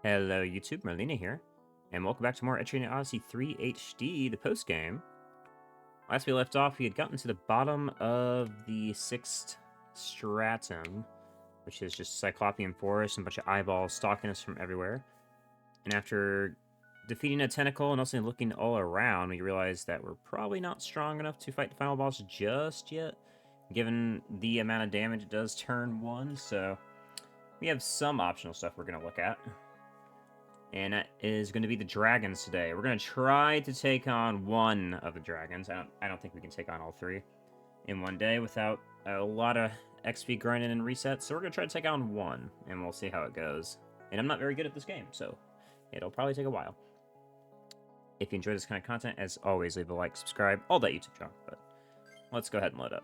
Hello YouTube, Marlena here, and welcome back to more Etrian Odyssey 3 HD, the post-game. Last we left off, we had gotten to the bottom of the 6th stratum, which is just Cyclopean Forest and a bunch of eyeballs stalking us from everywhere. And after defeating a tentacle and also looking all around, we realized that we're probably not strong enough to fight the final boss just yet, given the amount of damage it does turn 1, so we have some optional stuff we're going to look at. And that is going to be the dragons today. We're going to try to take on one of the dragons. I don't think we can take on all three in one day without a lot of XP grinding and resets. So we're going to try to take on one, and we'll see how it goes. And I'm not very good at this game, so it'll probably take a while. If you enjoy this kind of content, as always, leave a like, subscribe, all that YouTube junk. But let's go ahead and load up.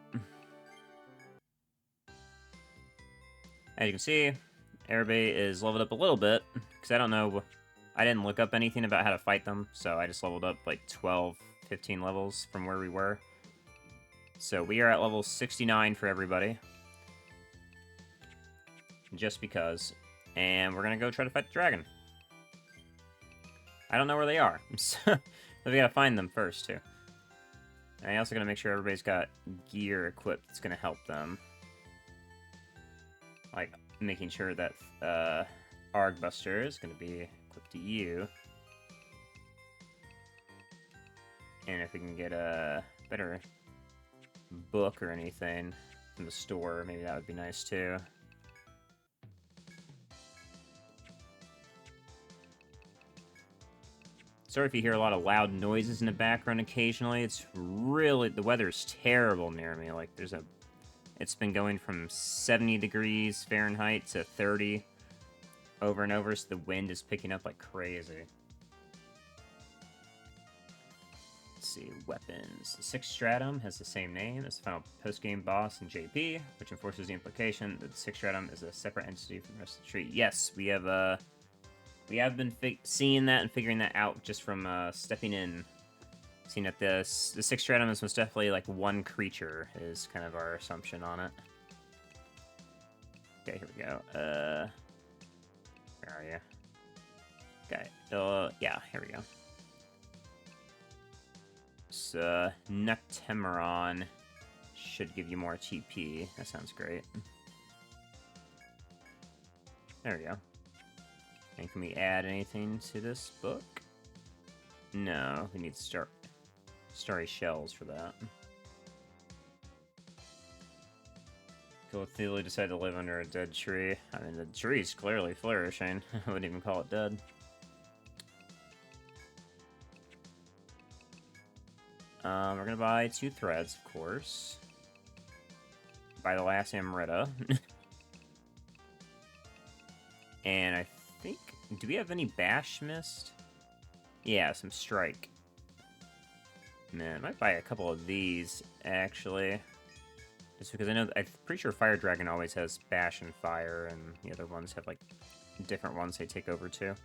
As you can see, everybody is leveled up a little bit, because I don't know, I didn't look up anything about how to fight them, so I just leveled up like 12, 15 levels from where we were. So we are at level 69 for everybody. Just because. And we're going to go try to fight the dragon. I don't know where they are, so we gotta find them first, too. And I also gotta make sure everybody's got gear equipped that's gonna help them. Like, making sure that Argbuster is going to be equipped to you. And if we can get a better book or anything from the store, maybe that would be nice too. Sorry if you hear a lot of loud noises in the background occasionally. It's really, the weather's terrible near me. Like, it's been going from 70 degrees Fahrenheit to 30 over and over, so the wind is picking up like crazy. Let's see, weapons. The 6th stratum has the same name as the final post-game boss in JP, which enforces the implication that the 6th stratum is a separate entity from the rest of the tree. Yes, we have been seeing that and figuring that out just from stepping in. Seeing that the 6th stratum is most definitely like one creature is kind of our assumption on it. Okay, here we go. Where are you? Okay, yeah, here we go. So, Noctemeron should give you more TP. That sounds great. There we go. And can we add anything to this book? No, we need starry shells for that. Cthulhu decided to live under a dead tree. I mean, the tree's clearly flourishing. I wouldn't even call it dead. We're gonna buy 2 threads, of course. Buy the last Amrita. And I think... Do we have any Bash Mist? Yeah, some Strike. Man, I might buy a couple of these, actually. Just because I know... I'm pretty sure Fire Dragon always has Bash and Fire, and the other ones have, like, different ones they take over, too.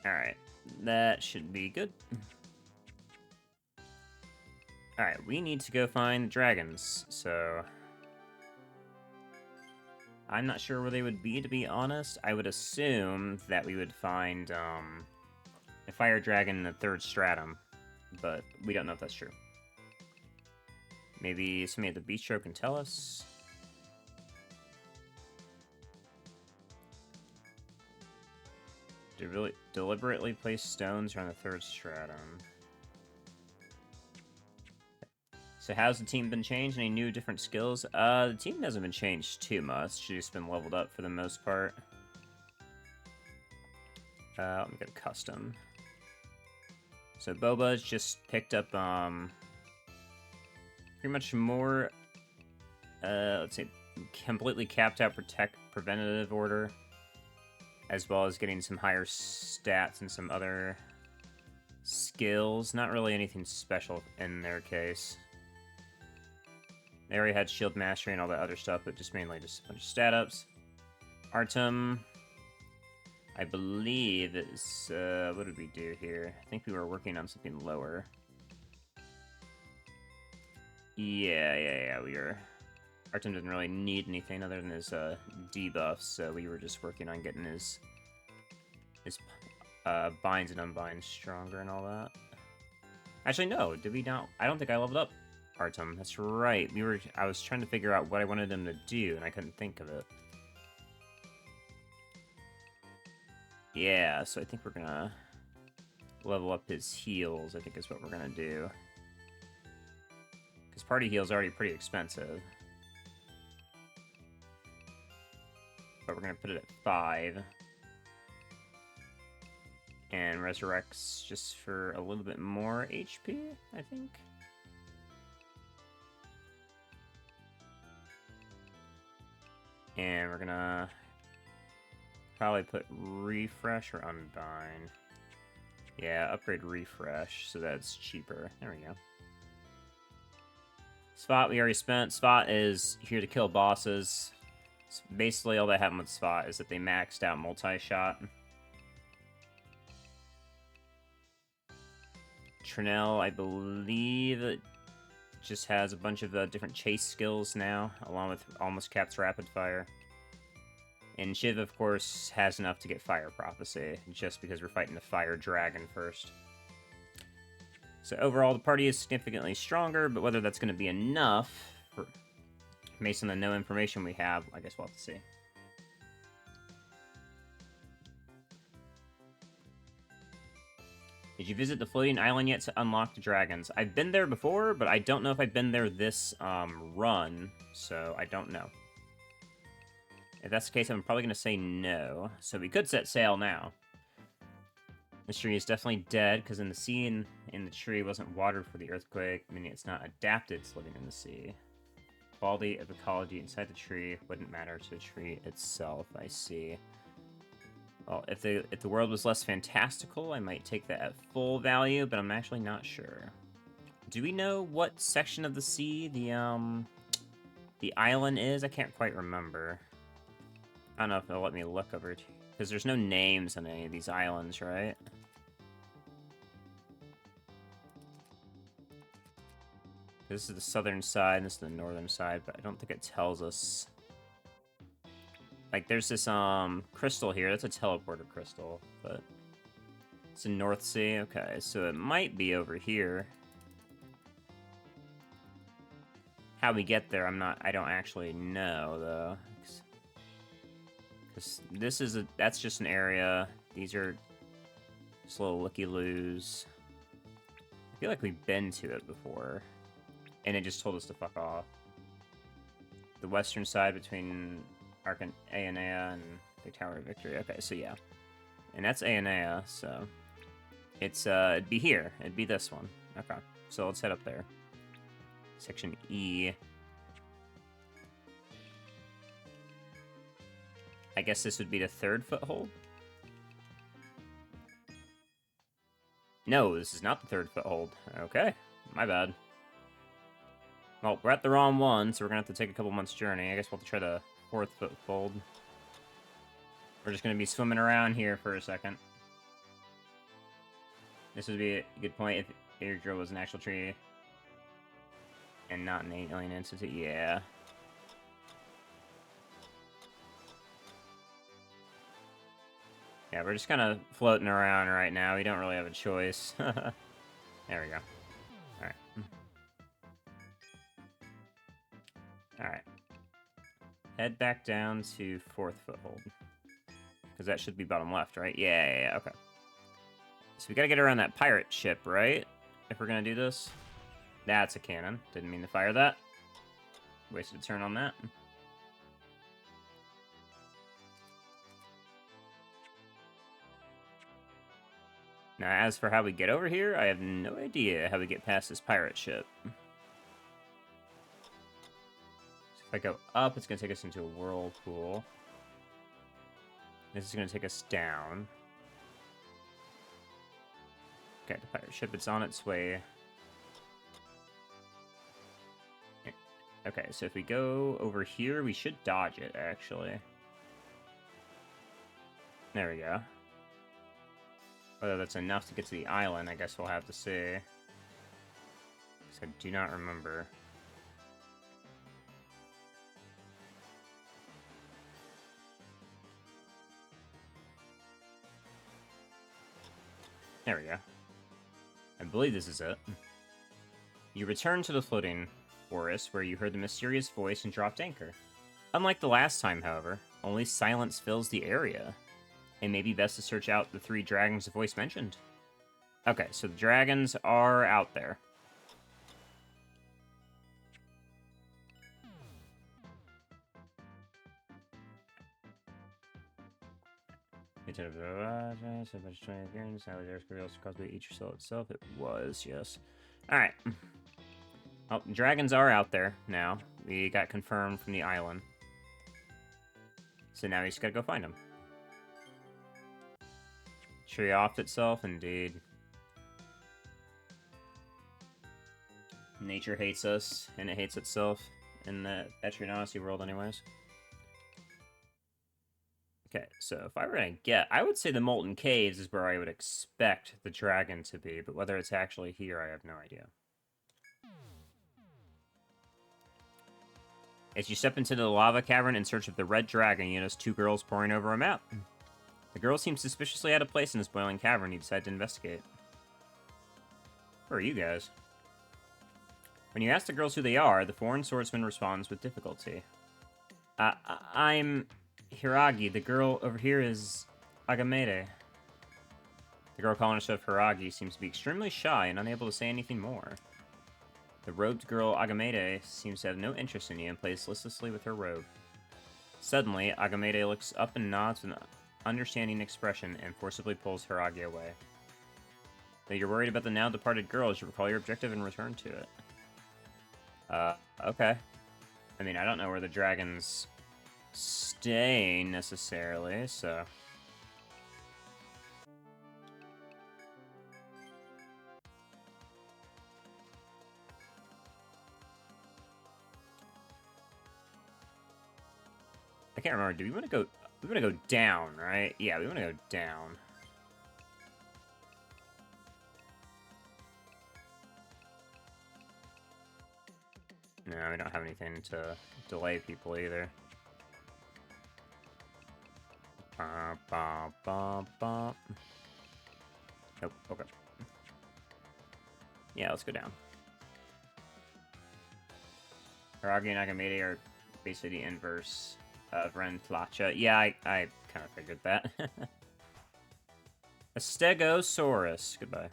Alright, that should be good. Alright, we need to go find dragons, so... I'm not sure where they would be, to be honest. I would assume that we would find, a fire dragon in the 3rd stratum, but we don't know if that's true. Maybe somebody at the bistro can tell us? Deliberately place stones around the 3rd stratum. So how's the team been changed? Any new different skills? The team hasn't been changed too much. It's just been leveled up for the most part. Let me go to custom. So Boba's just picked up, pretty much more, let's say, completely capped out preventative order, as well as getting some higher stats and some other skills. Not really anything special in their case. They already had shield mastery and all that other stuff, but just mainly just a bunch of stat ups. Artem, I believe is, what did we do here? I think we were working on something lower. Yeah, we were. Artem didn't really need anything other than his debuffs, so we were just working on getting his binds and unbinds stronger and all that. Actually, no, did we not? I don't think I leveled up Artem. That's right. I was trying to figure out what I wanted him to do, and I couldn't think of it. Yeah, so I think we're gonna level up his heals, I think is what we're gonna do. Because party heal's already pretty expensive. But we're gonna put it at 5. And resurrects just for a little bit more HP, I think. And we're gonna probably put refresh or unbind. Yeah, upgrade refresh, so that's cheaper. There we go. Spot we already spent. Spot is here to kill bosses. So basically, all that happened with Spot is that they maxed out multi-shot. Trinell, I believe, it just has a bunch of different chase skills now, along with almost caps rapid fire. And Shiv, of course, has enough to get Fire Prophecy, just because we're fighting the Fire Dragon first. So overall, the party is significantly stronger, but whether that's going to be enough, based on the no information we have, I guess we'll have to see. Did you visit the floating island yet to unlock the dragons? I've been there before, but I don't know if I've been there this run, so I don't know. If that's the case, I'm probably going to say no. So we could set sail now. This tree is definitely dead, because in the sea and in the tree wasn't watered for the earthquake, meaning it's not adapted to living in the sea. Quality of ecology inside the tree wouldn't matter to the tree itself, I see. Well, if the world was less fantastical, I might take that at full value, but I'm actually not sure. Do we know what section of the sea the island is? I can't quite remember. I don't know if they'll let me look over it, because there's no names on any of these islands, right? This is the southern side, and this is the northern side, but I don't think it tells us. Like, there's this, crystal here. That's a teleporter crystal, but it's in North Sea. Okay, so it might be over here. How we get there, I don't actually know, though. Because that's just an area. These are just little looky-loos. I feel like we've been to it before. And it just told us to fuck off. The western side between Ayanea and the Tower of Victory. Okay, so yeah. And that's Ayanea, so... it'd be here. It'd be this one. Okay, so let's head up there. Section E. I guess this would be the 3rd foothold? No, this is not the 3rd foothold. Okay, my bad. Well, we're at the wrong one, so we're gonna have to take a couple months' journey. I guess we'll have to try the 4th foothold. We're just gonna be swimming around here for a second. This would be a good point if Airdrill was an actual tree and not an alien entity. Yeah. Yeah, we're just kind of floating around right now. We don't really have a choice. There we go. Alright. Alright. Head back down to 4th foothold. Because that should be bottom left, right? Yeah, okay. So we gotta get around that pirate ship, right? If we're gonna do this. That's a cannon. Didn't mean to fire that. Wasted a turn on that. Now, as for how we get over here, I have no idea how we get past this pirate ship. So if I go up, it's going to take us into a whirlpool. This is going to take us down. Okay, the pirate ship, it's on its way. Okay, so if we go over here, we should dodge it, actually. There we go. Whether that's enough to get to the island, I guess we'll have to see. So I do not remember. There we go. I believe this is it. You return to the floating forest, where you heard the mysterious voice and dropped anchor. Unlike the last time, however, only silence fills the area. It may be best to search out the 3 dragons the voice mentioned. Okay, so the dragons are out there. So much trying appearance. How there's also caused by each cell itself. It was, yes. Alright. Oh, dragons are out there now. We got confirmed from the island. So now we just gotta go find them. Tree off itself, indeed. Nature hates us, and it hates itself in the Etrian Odyssey world anyways. Okay, so if I were gonna get, I would say the Molten Caves is where I would expect the dragon to be, but whether it's actually here, I have no idea. As you step into the lava cavern in search of the red dragon, you notice 2 girls poring over a map. The girls seem suspiciously out of place in this boiling cavern. You decide to investigate. Who are you guys? When you ask the girls who they are, the foreign swordsman responds with difficulty. I'm Hiragi. The girl over here is Agamede. The girl calling herself Hiragi seems to be extremely shy and unable to say anything more. The robed girl Agamede seems to have no interest in you and plays listlessly with her robe. Suddenly, Agamede looks up and nods with an understanding expression and forcibly pulls Hiragi away. Though you're worried about the now-departed girls, you recall your objective and return to it. Okay. I mean, I don't know where the dragons stay, necessarily, so... I can't remember, do we want to go... We want to go down, right? Yeah, we want to go down. No, we don't have anything to delay people either. Nope, okay. Yeah, let's go down. Hiragi and Agamede are basically the inverse of Ren Flacha. Yeah, I kind of figured that. A Stegosaurus. Goodbye.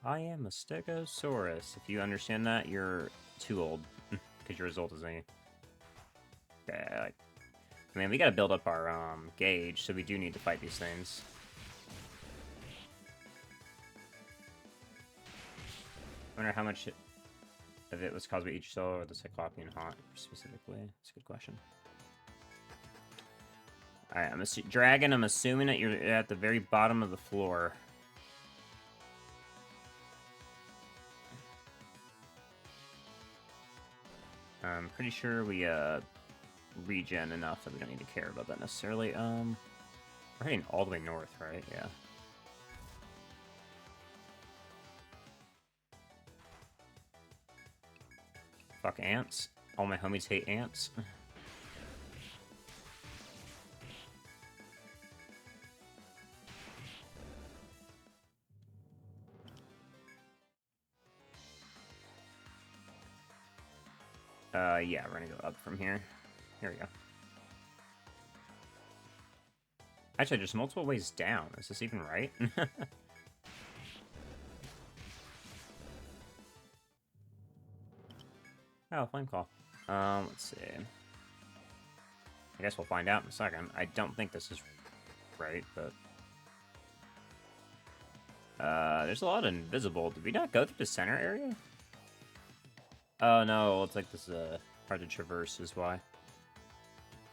I am a Stegosaurus. If you understand that, you're too old. Because you're as old as me. Okay, I mean, we gotta build up our gauge, so we do need to fight these things. I wonder how much of it was caused by each cell or the Cyclopean Haunt, specifically. That's a good question. Alright, Dragon, I'm assuming that you're at the very bottom of the floor. I'm pretty sure we, regen enough that we don't need to care about that necessarily. We're heading all the way north, right? Yeah. Fuck ants. All my homies hate ants. Yeah, we're gonna go up from here. Here we go. Actually, there's multiple ways down. Is this even right? Oh, flame call. Let's see. I guess we'll find out in a second. I don't think this is right, but... there's a lot of invisible. Did we not go through the center area? Oh, no. Looks like this is hard to traverse is why.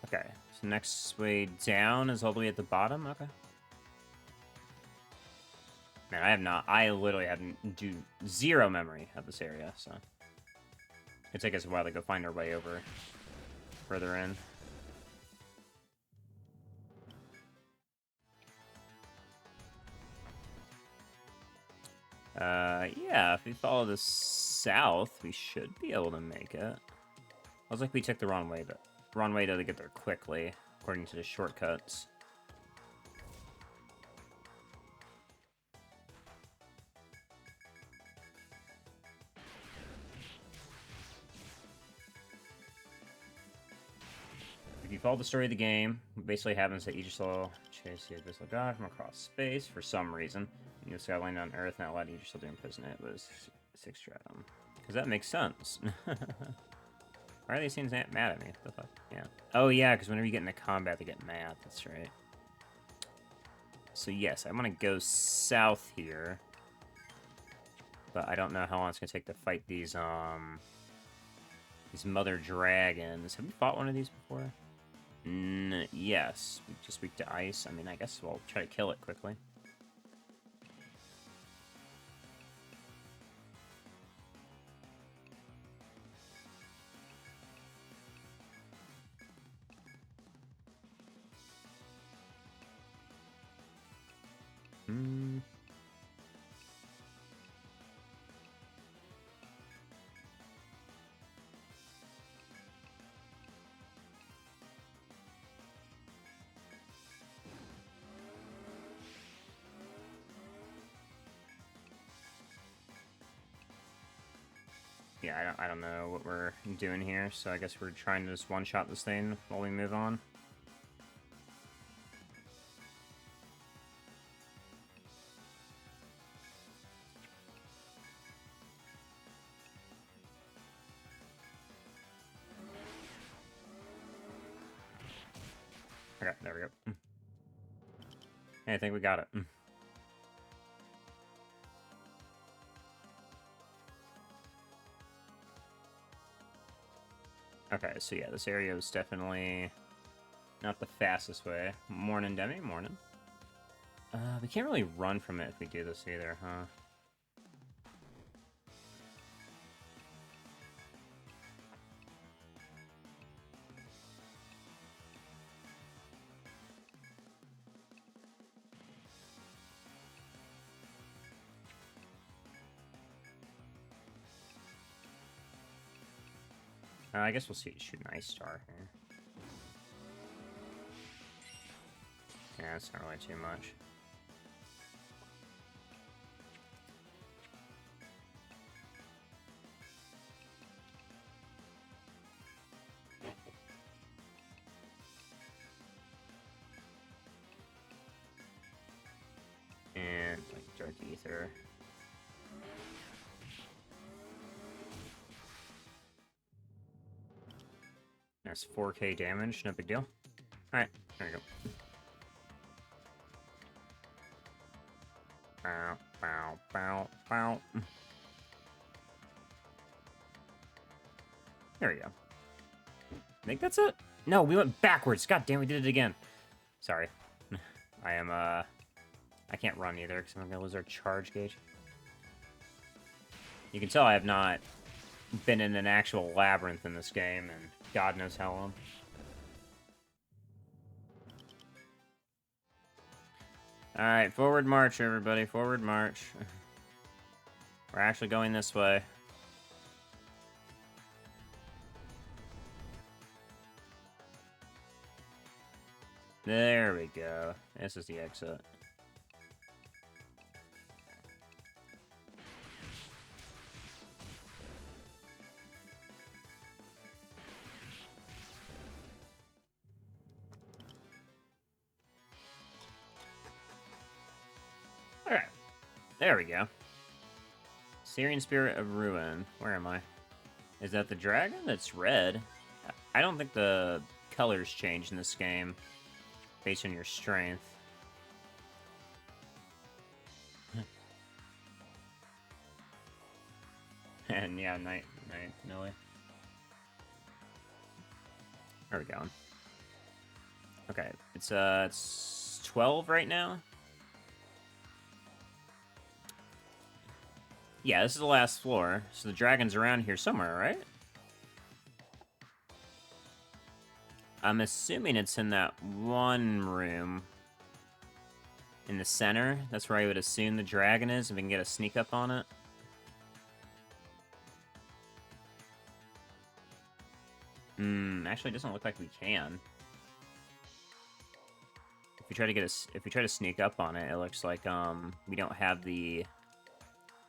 Okay. So next way down is all the way at the bottom? Okay. Man, I literally have zero memory of this area, so... It'll take us a while to go find our way over further in. Yeah, if we follow the south, we should be able to make it. I was like, we took the wrong way, but wrong way to get there quickly, according to the shortcuts. If you follow the story of the game, what basically happens that Aegislaw chase the abyssal god from across space for some reason. And you decide to land on Earth and not let Aegislaw to imprison it with 6 stratum. Because that makes sense. Why are these things mad at me? What the fuck? Yeah. Oh yeah, because whenever you get into combat, they get mad. That's right. So yes, I'm gonna go south here. But I don't know how long it's gonna take to fight these mother dragons. Have we fought one of these before? Yes. Just weak to ice. I mean, I guess we'll try to kill it quickly. Yeah, I don't know what we're doing here, so I guess we're trying to just one-shot this thing while we move on. Okay, there we go. Hey, I think we got it. Okay, so yeah, this area is definitely not the fastest way. Morning, Demi, morning. We can't really run from it if we do this either, huh? I guess we'll shoot an ice star here. Yeah, that's not really too much. And like dark ether. That's 4k damage, no big deal. Alright, there you go. Bow, bow, bow, bow. There we go. I think that's it. No, we went backwards. God damn, we did it again. Sorry. I can't run either because I'm gonna lose our charge gauge. You can tell I have not been in an actual labyrinth in this game, and God knows how long. Alright, forward march, everybody. Forward march. We're actually going this way. There we go. This is the exit. Alright. There we go. Syrian Spirit of Ruin. Where am I? Is that the dragon? That's red. I don't think the colors change in this game based on your strength. And yeah, night, Millie. Where are we going? Okay, it's 12 right now. Yeah, this is the last floor, so the dragon's around here somewhere, right? I'm assuming it's in that one room in the center. That's where I would assume the dragon is, if we can get a sneak up on it. Actually, it doesn't look like we can. If we try to if we try to sneak up on it, it looks like we don't have the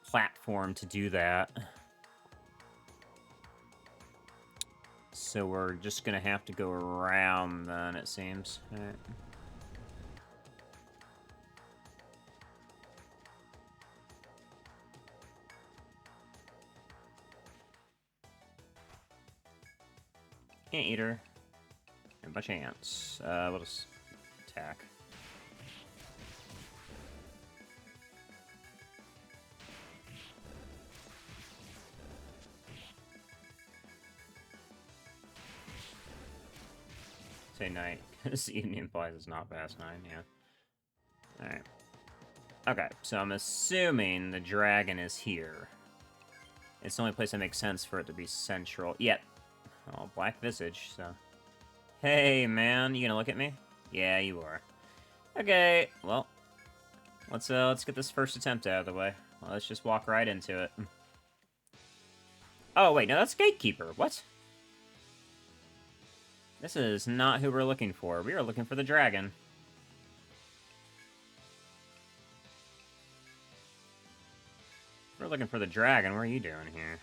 platform to do that. So we're just gonna have to go around then, it seems. All right. Anteater. And a bunch of ants. We'll just attack. Say night, because evening implies it's not past 9, yeah. Alright. Okay, so I'm assuming the dragon is here. It's the only place that makes sense for it to be central. Yep. Oh, black visage, so... Hey, man, you gonna look at me? Yeah, you are. Okay, well... Let's get this first attempt out of the way. Well, let's just walk right into it. Oh, wait, no, that's Gatekeeper. What? This is not who we're looking for. We are looking for the dragon. We're looking for the dragon. What are you doing here?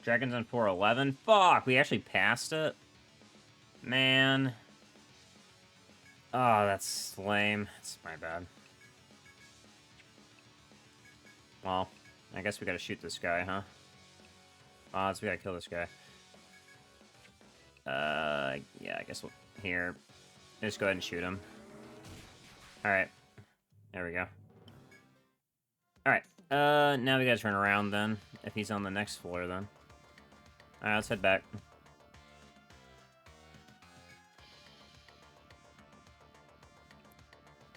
Dragon's on 411? Fuck, we actually passed it? Man. Oh, that's lame. It's my bad. Well, I guess we gotta shoot this guy, huh? Oh, so we gotta kill this guy. Yeah, I guess we'll... Here. Just go ahead and shoot him. Alright. There we go. Alright. Now we gotta turn around, then. If he's on the next floor, then. Alright, let's head back.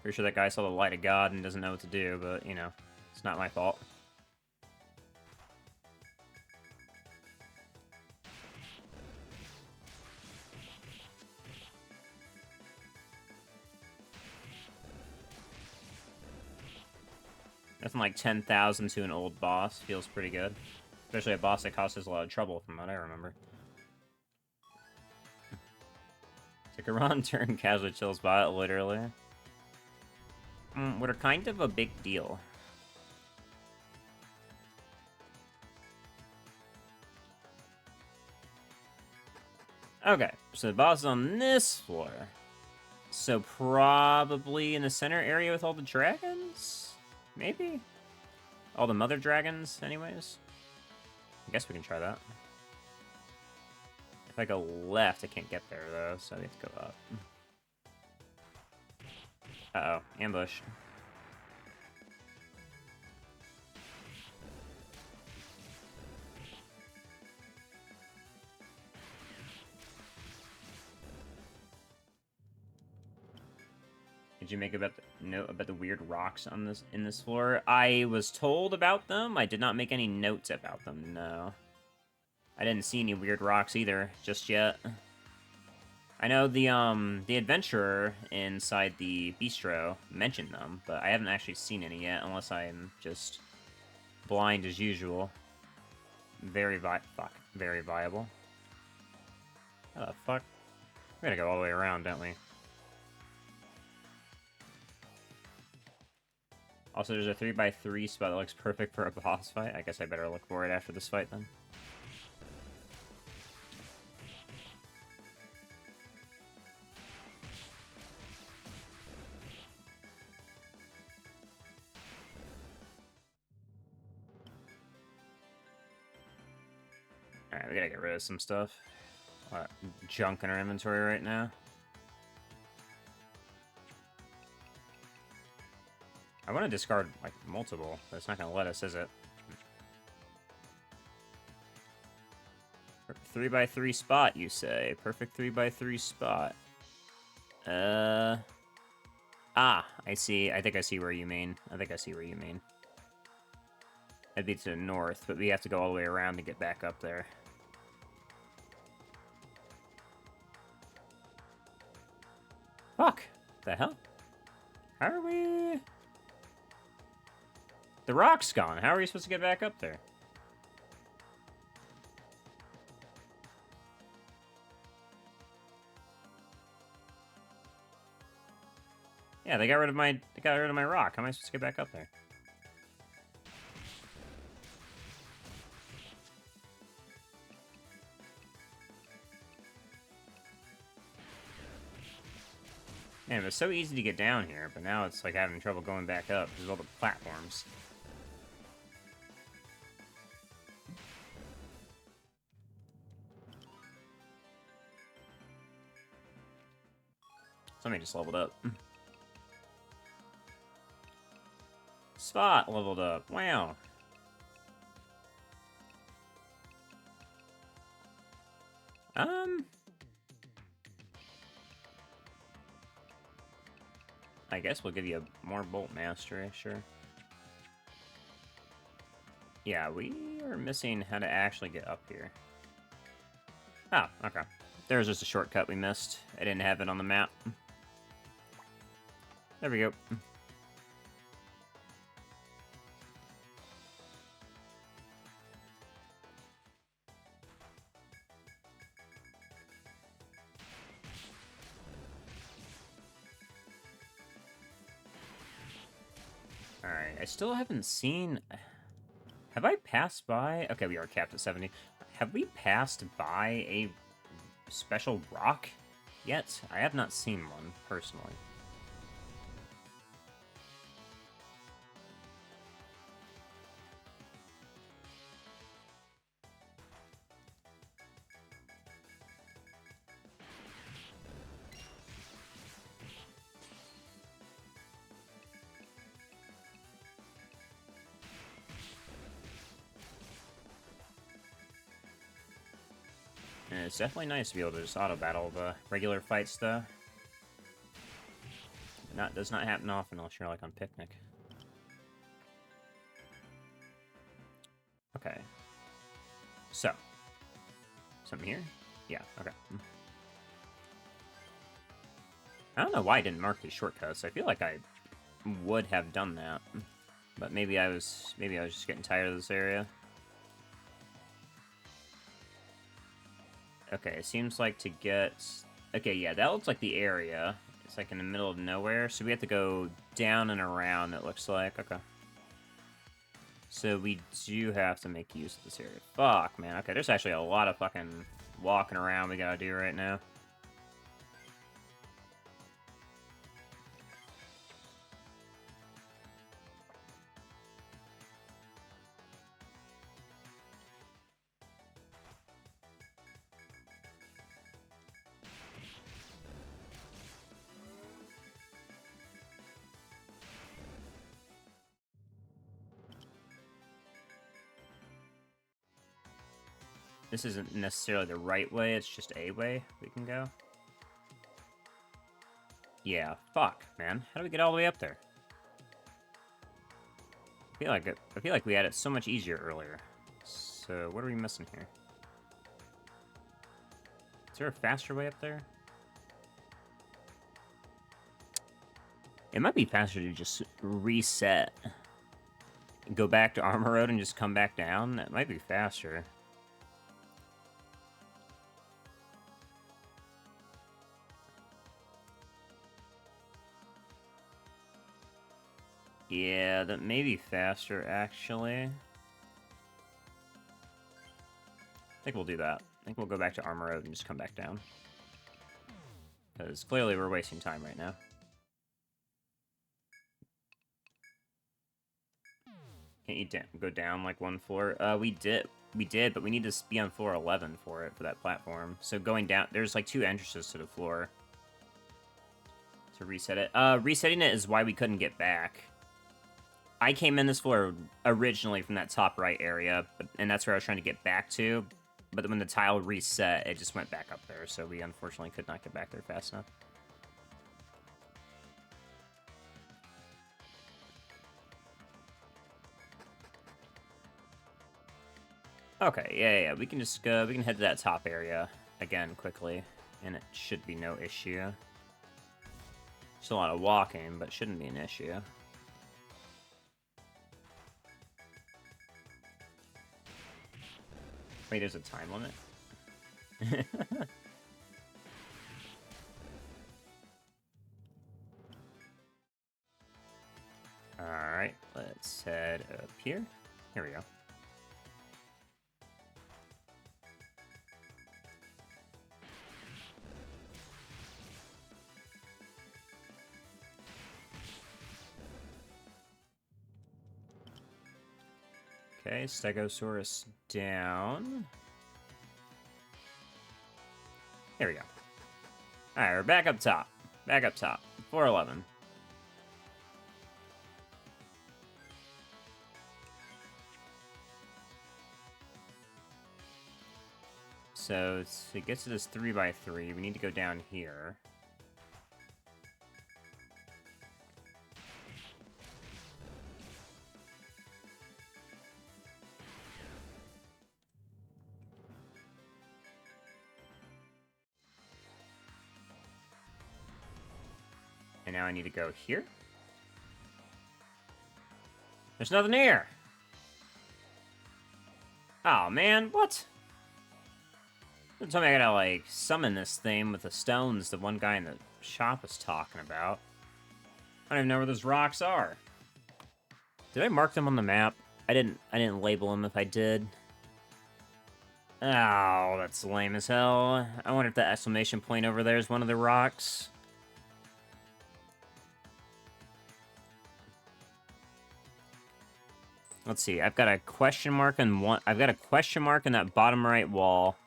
Pretty sure that guy saw the light of God and doesn't know what to do, but, you know, it's not my fault. Nothing like 10,000 to an old boss feels pretty good. Especially a boss that costs us a lot of trouble, from what I remember. Took a run, turn, casually chills bot, literally. What are kind of a big deal. Okay, so the boss is on this floor. So probably in the center area with all the dragons? Maybe? All the mother dragons, anyways? I guess we can try that. If I go left, I can't get there, though, so I have to go up. Uh-oh, ambush. Did you make about the note about the weird rocks on this in this floor? I was told about them. I did not make any notes about them. No, I didn't see any weird rocks either just yet. I know the adventurer inside the bistro mentioned them, but I haven't actually seen any yet, unless I'm just blind as usual. Very viable. How the fuck? We gotta go all the way around, don't we? Also, there's a 3x3 spot that looks perfect for a boss fight. I guess I better look for it after this fight, then. Alright, we gotta get rid of some stuff. A lot of junk in our inventory right now. I want to discard, like, multiple, but it's not going to let us, is it? 3x3 spot, you say. Perfect 3x3 spot. Ah, I see. I think I see where you mean. That'd be to the north, but we have to go all the way around to get back up there. rock's gone. How are we supposed to get back up there? Yeah, they got rid of my rock. How am I supposed to get back up there? Man, it was so easy to get down here, but now it's like having trouble going back up because of all the platforms. Somebody just leveled up. Spot leveled up. Wow. I guess we'll give you more Bolt Mastery, sure. Yeah, we are missing how to actually get up here. Oh, okay. There was just a shortcut we missed. I didn't have it on the map. There we go. Alright, I still haven't seen... Have I passed by... Okay, we are capped at 70. Have we passed by a special rock yet? I have not seen one, personally. And it's definitely nice to be able to just auto-battle the regular fights, though. That does not happen often unless you're, like, on Picnic. Okay. So. Something here? Yeah, okay. I don't know why I didn't mark these shortcuts. I feel like I would have done that. But maybe I was just getting tired of this area. Okay, it seems like to get... Okay, yeah, that looks like the area. It's like in the middle of nowhere, so we have to go down and around, it looks like. Okay. So we do have to make use of this area. Fuck, man. Okay, there's actually a lot of fucking walking around we gotta do right now. This isn't necessarily the right way, it's just a way we can go. Yeah, fuck, man. How do we get all the way up there? I feel like we had it so much easier earlier. So, what are we missing here? Is there a faster way up there? It might be faster to just reset. Go back to Armor Road and just come back down. That might be faster. Yeah, that may be faster, actually. I think we'll do that. I think we'll go back to Armor Road and just come back down. Because clearly we're wasting time right now. Can't you go down like one floor? We did, but we need to be on floor 11 for it, for that platform. So going down, there's like 2 entrances to the floor. To reset it. Resetting it is why we couldn't get back. I came in this floor originally from that top right area, and that's where I was trying to get back to. But when the tile reset, it just went back up there, so we unfortunately could not get back there fast enough. Okay, yeah, we can just go, we can head to that top area again quickly, and it should be no issue. Just a lot of walking, but shouldn't be an issue. Wait, there's a time limit? Alright, let's head up here. Here we go. Okay, Stegosaurus down. Here we go. Alright, we're back up top. Back up top. 411. So to get to this 3x3, we need to go down here. And now I need to go here. There's nothing here! Oh, man, what? Don't tell me I gotta, like, summon this thing with the stones the one guy in the shop was talking about. I don't even know where those rocks are. Did I mark them on the map? I didn't label them if I did. Oh, that's lame as hell. I wonder if that exclamation point over there is one of the rocks. Let's see. I've got a question mark on one. I've got a question mark in that bottom right wall.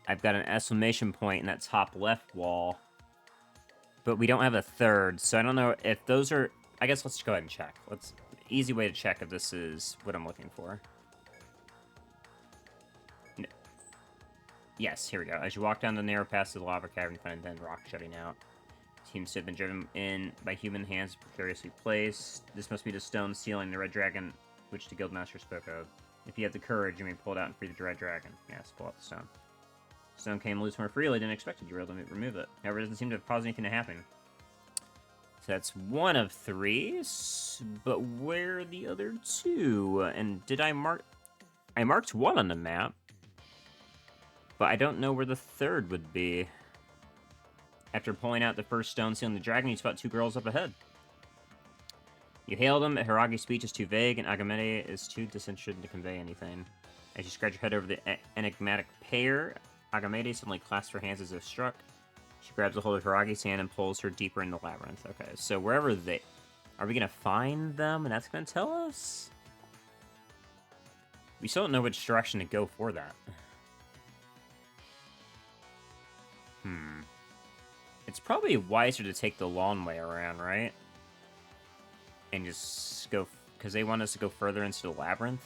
I've got an exclamation point in that top left wall. But we don't have a third, so I don't know if those are... I guess let's go ahead and check. Easy way to check if this is what I'm looking for. No. Yes, here we go. As you walk down the narrow path to the lava cavern, you find a dead rock jutting out. Seems to have been driven in by human hands, precariously placed. This must be the stone sealing the red dragon, which the guildmaster spoke of. If you have the courage, you may pull it out and free the red dragon. Yes, pull out the stone. Stone came loose more freely than expected. You were able to remove it. However, it doesn't seem to have caused anything to happen. So that's one of three, but where are the other two? And did I mark... I marked one on the map, but I don't know where the third would be. After pulling out the first stone sealing the dragon, you spot two girls up ahead. You hail them, but Hiragi's speech is too vague, and Agamede is too disinterested to convey anything. As you scratch your head over the enigmatic pair, Agamede suddenly clasps her hands as if struck. She grabs a hold of Hiragi's hand and pulls her deeper in the labyrinth. Okay, so wherever they... Are we going to find them, and that's going to tell us? We still don't know which direction to go for that. It's probably wiser to take the long way around, right? And just go... Because they want us to go further into the labyrinth.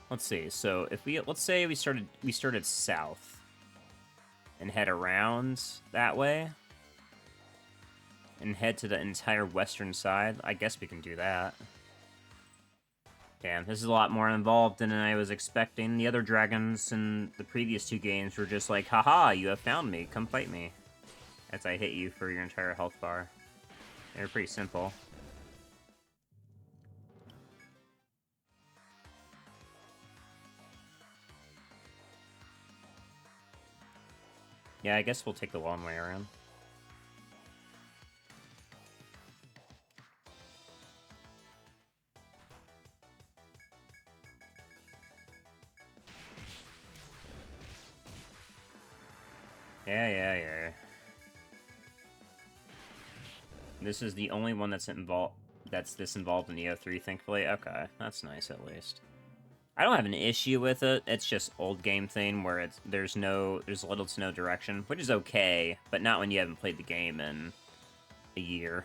Let's see. So if we... Let's say we started south. And head around that way. And head to the entire western side. I guess we can do that. Damn, this is a lot more involved than I was expecting. The other dragons in the previous two games were just like, haha, you have found me, come fight me. As I hit you for your entire health bar. They're pretty simple. Yeah, I guess we'll take the long way around. Yeah. This is the only one that's this involved in EO3, thankfully. Okay, that's nice at least. I don't have an issue with it. It's just old game thing where there's little to no direction, which is okay, but not when you haven't played the game in a year.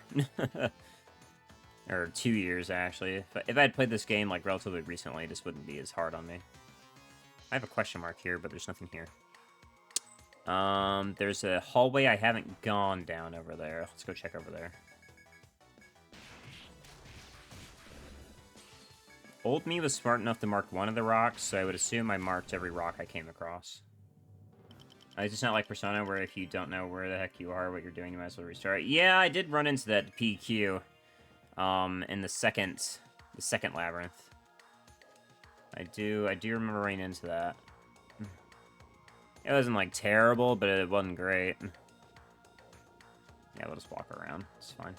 Or 2 years, actually. If I had played this game, like, relatively recently, this wouldn't be as hard on me. I have a question mark here, but there's nothing here. There's a hallway I haven't gone down over there. Let's go check over there. Old me was smart enough to mark one of the rocks, so I would assume I marked every rock I came across. It's just not like Persona, where if you don't know where the heck you are, what you're doing, you might as well restart. Yeah, I did run into that PQ, in the second The second labyrinth. I do remember running into that. It wasn't, like, terrible, but it wasn't great. Yeah, we'll just walk around. It's fine.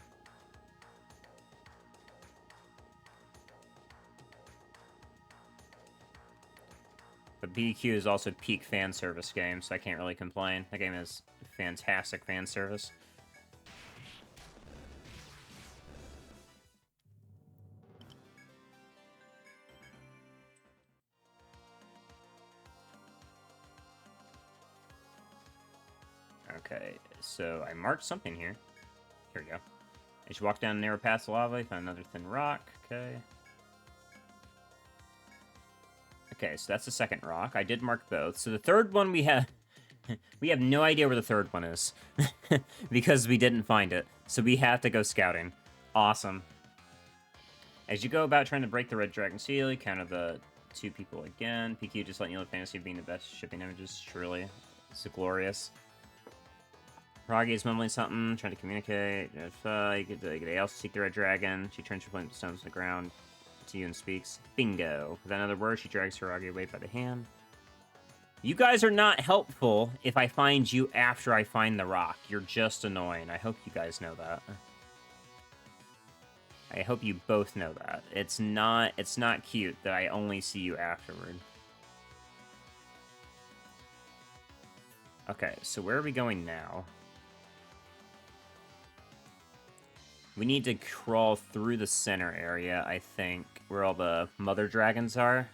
But BQ is also peak fan service game, so I can't really complain. That game is fantastic fan service. Okay, so I marked something here. Here we go. As you walk down a narrow path of lava, you find another thin rock. Okay. Okay, so that's the second rock. I did mark both. So the third one we have... we have no idea where the third one is. because we didn't find it. So we have to go scouting. Awesome. As you go about trying to break the red dragon seal, you counter the 2 people again. PQ just letting you live fantasy of being the best shipping images. Truly. It's glorious. Ragi is mumbling something, trying to communicate. They also seek the red dragon. She turns her flint stones to the ground to you and speaks. Bingo. With another word, she drags Ragi away by the hand. You guys are not helpful if I find you after I find the rock. You're just annoying. I hope you guys know that. I hope you both know that. It's not cute that I only see you afterward. Okay, so where are we going now? We need to crawl through the center area, I think, where all the mother dragons are.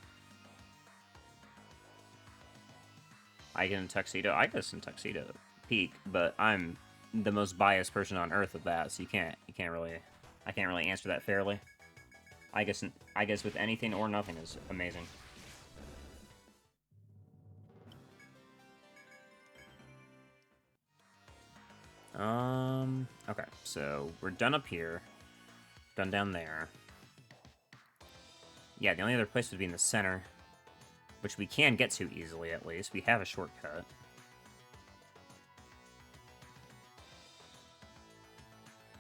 I get in tuxedo. I guess in tuxedo peak, but I'm the most biased person on earth with that, so I can't really answer that fairly. I guess with anything or nothing is amazing. Okay, so we're done up here. Done down there. Yeah, the only other place would be in the center, which we can get to easily, at least. We have a shortcut.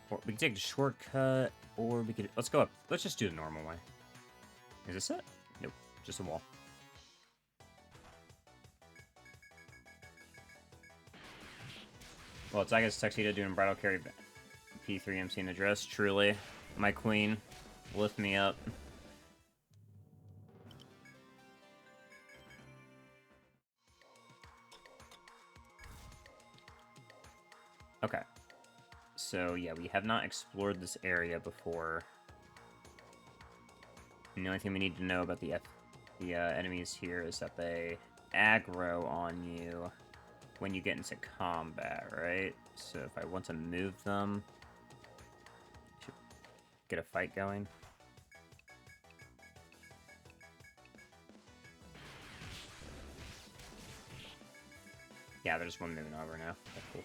Or we can take the shortcut, or we could... Let's go up. Let's just do the normal way. Is this it? Nope, just a wall. Well, it's I guess Tuxedo doing bridal carry P3 MC in the dress. Truly, my queen, lift me up. Okay. So, yeah, we have not explored this area before. And the only thing we need to know about the enemies here is that they aggro on you when you get into combat, right? So if I want to move them, get a fight going. Yeah, there's one moving over now. That's cool.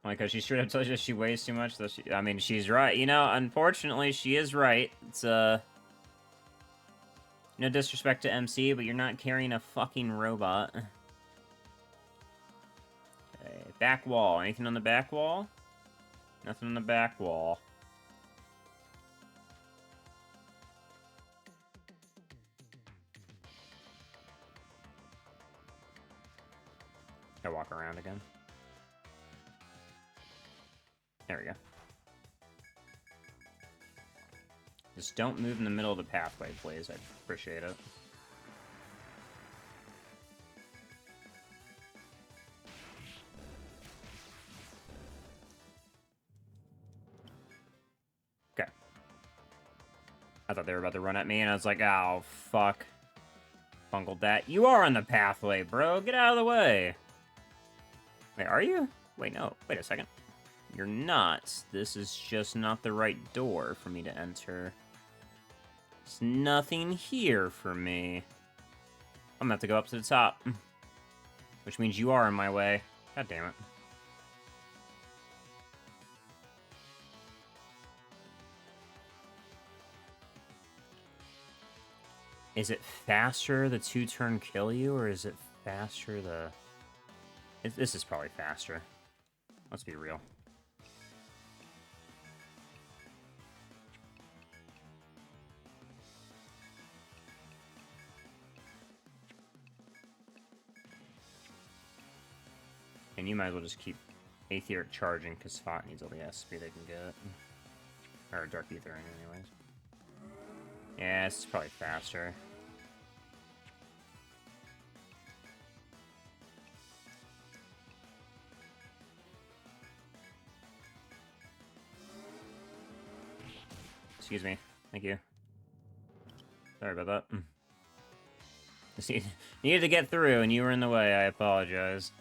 Like, because she straight up tells you she weighs too much. I mean, she's right. You know, unfortunately, she is right. It's, no disrespect to MC, but you're not carrying a fucking robot. Okay, back wall. Anything on the back wall? Nothing on the back wall. I walk around again. There we go. Just don't move in the middle of the pathway, please. I'd appreciate it. Okay. I thought they were about to run at me, and I was like, oh, fuck. Bungled that. You are on the pathway, bro. Get out of the way. Wait, are you? Wait, no. Wait a second. You're not. This is just not the right door for me to enter. There's nothing here for me. I'm gonna have to go up to the top. Which means you are in my way. God damn it. Is it faster the 2-turn kill you, or is it faster the... This is probably faster. Let's be real. And you might as well just keep Aetheric charging, because Spot needs all the SP they can get. Or Dark Ether, anyways. Yeah, this is probably faster. Excuse me. Thank you. Sorry about that. You needed to get through, and you were in the way. I apologize.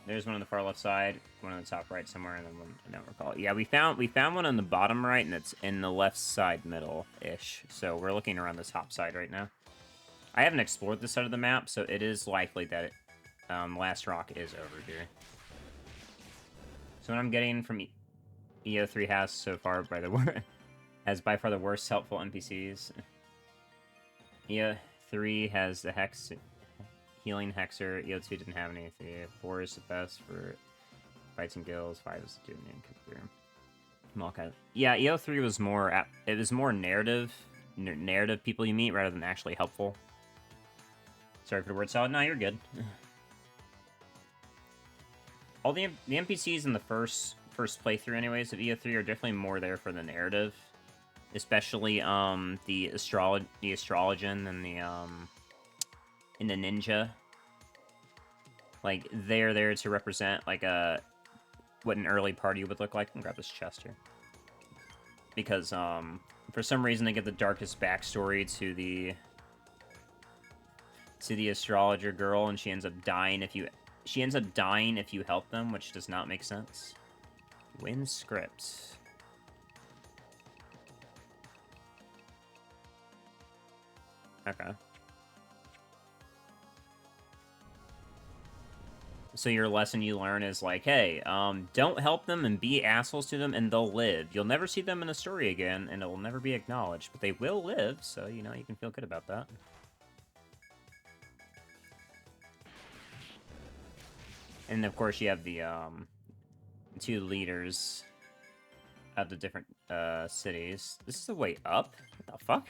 There's one on the far left side, one on the top right somewhere, and then one I don't recall. Yeah, we found one on the bottom right, and it's in the left side middle-ish. So we're looking around the top side right now. I haven't explored this side of the map, so it is likely that Last Rock is over here. So what I'm getting from EO3 has so far has by far the worst helpful NPCs. EO3 has the Healing Hexer. EO2 didn't have anything. 4 is the best for fights and guilds. 5 is the dude named Kick. Yeah, EO3 was more... It was more narrative people you meet rather than actually helpful. Sorry for the word salad. No, you're good. All the NPCs in the first playthrough, anyways, of EO3 are definitely more there for the narrative. Especially, the Astrologian and the Ninja. Like, they're there to represent, like, what an early party would look like. I'm gonna grab this chest here. Because, for some reason, they give the darkest backstory to the astrologer girl, and she ends up dying if you help them, which does not make sense. Win script. Okay. So your lesson you learn is like, hey, don't help them and be assholes to them, and they'll live. You'll never see them in a story again, and it will never be acknowledged, but they will live, so, you know, you can feel good about that. And, of course, you have the, 2 leaders of the different, cities. This is the way up? What the fuck?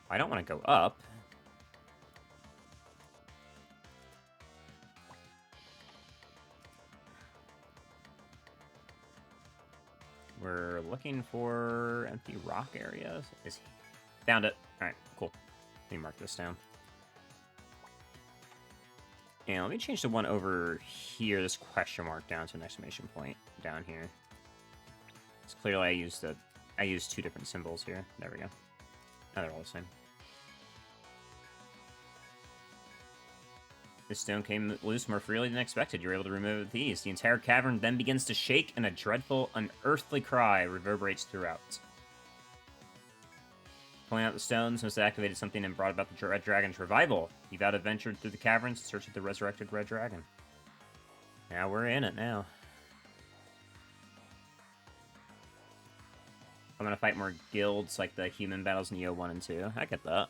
I don't want to go up. We're looking for empty rock areas. Found it. Alright, cool. Let me mark this down. And let me change the one over here, this question mark, down to an exclamation point down here. It's clearly I used 2 different symbols here. There we go. Now they're all the same. The stone came loose more freely than expected. You're able to remove it with ease. The entire cavern then begins to shake, and a dreadful, unearthly cry reverberates throughout. Pulling out the stones must have activated something and brought about the Red Dragon's revival. You've out-adventured through the caverns in search of the resurrected Red Dragon. Now we're in it now. I'm gonna fight more guilds like the human battles in EO 1 and 2. I get that.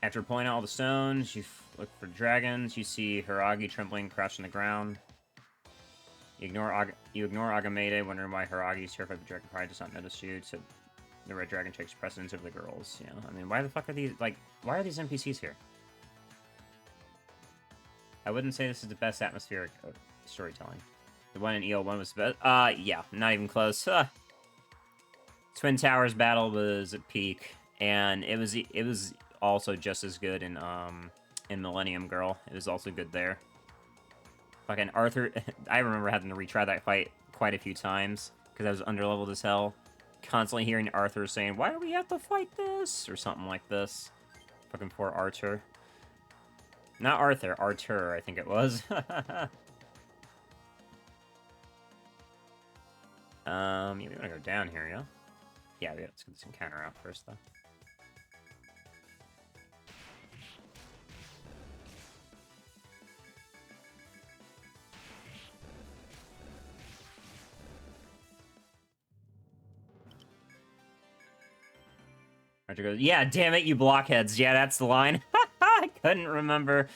After pulling out all the stones, you look for dragons. You see Hiragi trembling, crouched on the ground. You ignore Agamede, wondering why Hiragi's terrified the dragon probably does not notice you. So the Red Dragon takes precedence over the girls. You know, I mean, why the fuck are these, like, why are these NPCs here? I wouldn't say this is the best atmospheric storytelling. The one in EO1 was the best. Yeah, not even close. Twin Towers battle was at peak, and it was also just as good in Millennium Girl. It was also good there. Fucking Arthur, I remember having to retry that fight quite a few times, because I was underleveled as hell. Constantly hearing Arthur saying, why do we have to fight this? Or something like this. Fucking poor Arthur. Not Arthur, Artur, I think it was. Yeah, we want to go down here, yeah? Yeah, let's get this encounter out first, though. Archer goes, yeah, damn it, you blockheads. Yeah, that's the line. I couldn't remember.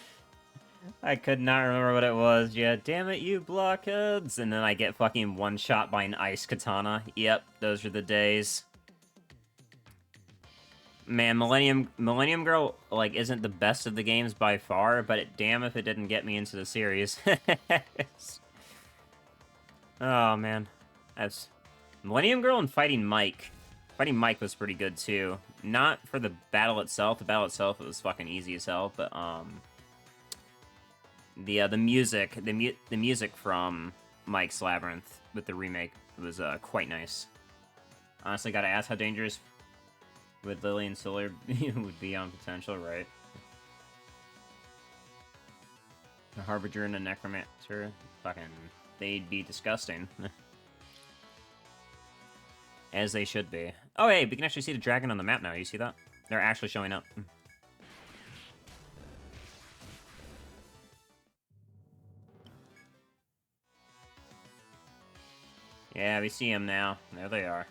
I could not remember what it was. Yeah, damn it, you blockheads! And then I get fucking one shot by an ice katana. Yep, those are the days. Man, Millennium Girl, like, isn't the best of the games by far, but damn if it didn't get me into the series. Oh, man. That's... Millennium Girl and Fighting Mike. Fighting Mike was pretty good, too. Not for the battle itself. The battle itself, it was fucking easy as hell, but, the music from Mike's Labyrinth with the remake was, quite nice. Honestly, gotta ask how dangerous would Lily and Solar would be on potential, right? A Harbinger and a Necromancer, fucking, they'd be disgusting. As they should be. Oh, hey, we can actually see the dragon on the map now. You see that? They're actually showing up. Yeah, we see them now. There they are.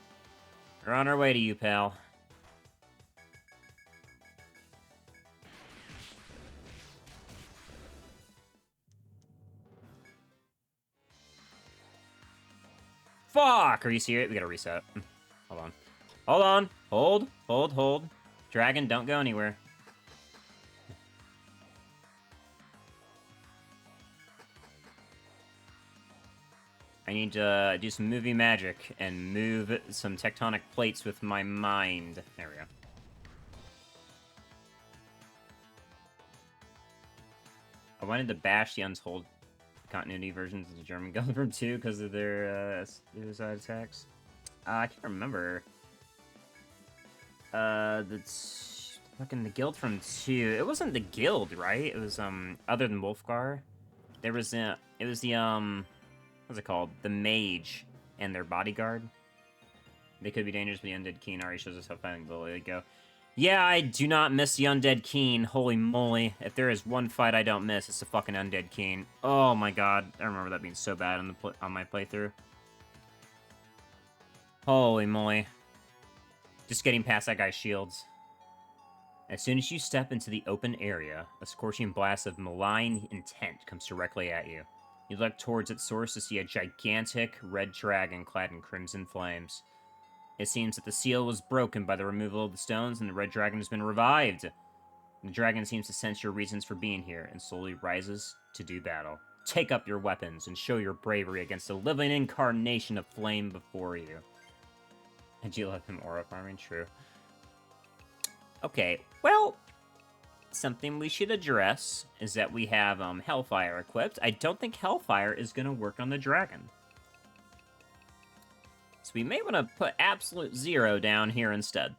We're on our way to you, pal. Fuck! Are you serious? We gotta reset. Hold on. Hold on. Hold. Hold. Hold. Dragon, don't go anywhere. I need to do some movie magic and move some tectonic plates with my mind. There we go. I wanted to bash the Untold continuity versions of the German Gulliver 2 because of their suicide attacks. I can't remember. That's fucking the guild from 2. It wasn't the guild, right? It was other than Wolfgar. There was it was the what's it called? The mage and their bodyguard. They could be dangerous, but the undead Keen already shows us how fighting bully go. Yeah, I do not miss the Undead Keen. Holy moly. If there is one fight I don't miss, it's the fucking Undead Keen. Oh my god. I remember that being so bad on my playthrough. Holy moly. Just getting past that guy's shields. As soon as you step into the open area, a scorching blast of malign intent comes directly at you. You look towards its source to see a gigantic red dragon clad in crimson flames. It seems that the seal was broken by the removal of the stones, and the red dragon has been revived. The dragon seems to sense your reasons for being here, and slowly rises to do battle. Take up your weapons, and show your bravery against the living incarnation of flame before you. And you let them aura farming? True. Okay, well, something we should address is that we have Hellfire equipped. I don't think Hellfire is going to work on the dragon. So we may want to put Absolute Zero down here instead.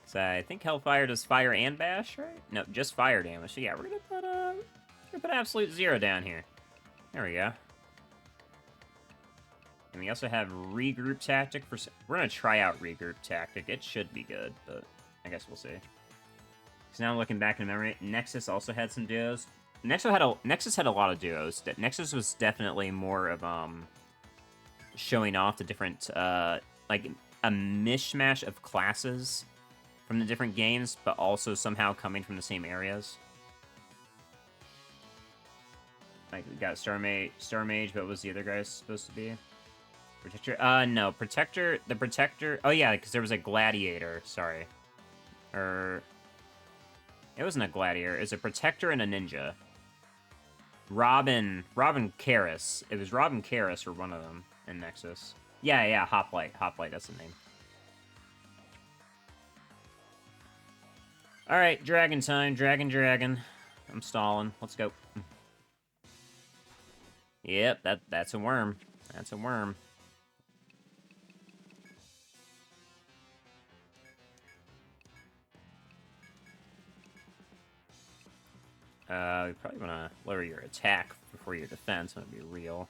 So I think Hellfire does fire and bash, right? No, just fire damage. So yeah, we're gonna put Absolute Zero down here. There we go. And we also have Regroup Tactic for... We're gonna try out Regroup Tactic. It should be good, but I guess we'll see. So now looking back in memory, Nexus also had some duos. Nexus had a lot of duos. Nexus was definitely more of showing off the different like a mishmash of classes from the different games, but also somehow coming from the same areas. Like, we got Star Mage, but what was the other guy supposed to be? Protector? No, Protector, the Protector... Oh, yeah, because there was a Gladiator, sorry. Or... It wasn't a Gladiator, it was a Protector and a Ninja. Robin Karis. It was Robin Karis or one of them in Nexus. Yeah, Hoplite, that's the name. Alright, dragon time. Dragon. I'm stalling. Let's go. Yep, that's a Wyrm. That's a Wyrm. We probably want to lower your attack before your defense. That would be real.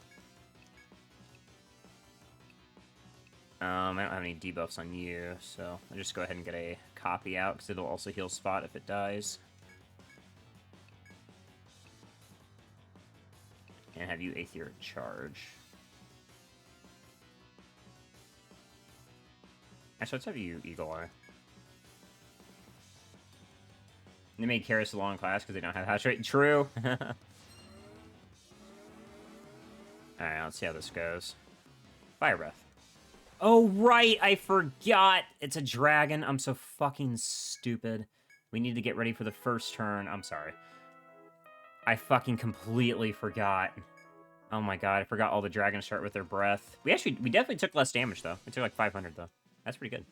I don't have any debuffs on you, so I'll just go ahead and get a copy out, because it'll also heal Spot if it dies. And have you Aether charge. Actually, let's have you Eagle Eye. They made Karis a long class because they don't have hash rate. True. Alright, let's see how this goes. Fire Breath. Oh, right! I forgot! It's a dragon. I'm so fucking stupid. We need to get ready for the first turn. I'm sorry. I fucking completely forgot. Oh my god, I forgot all the dragons start with their breath. We definitely took less damage, though. We took like 500, though. That's pretty good.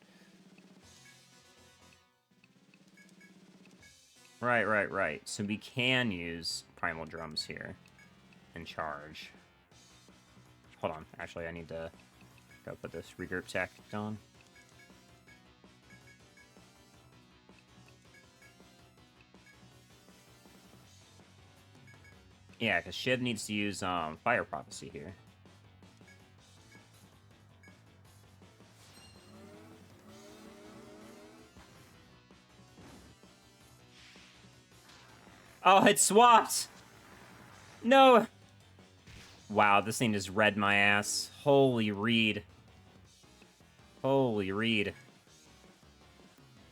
Right. So we can use Primal Drums here and charge. Hold on. Actually, I need to go put this regroup tactic on. Yeah, because Shiv needs to use Fire Prophecy here. Oh, it swapped! No! Wow, this thing just read my ass. Holy read. Holy read.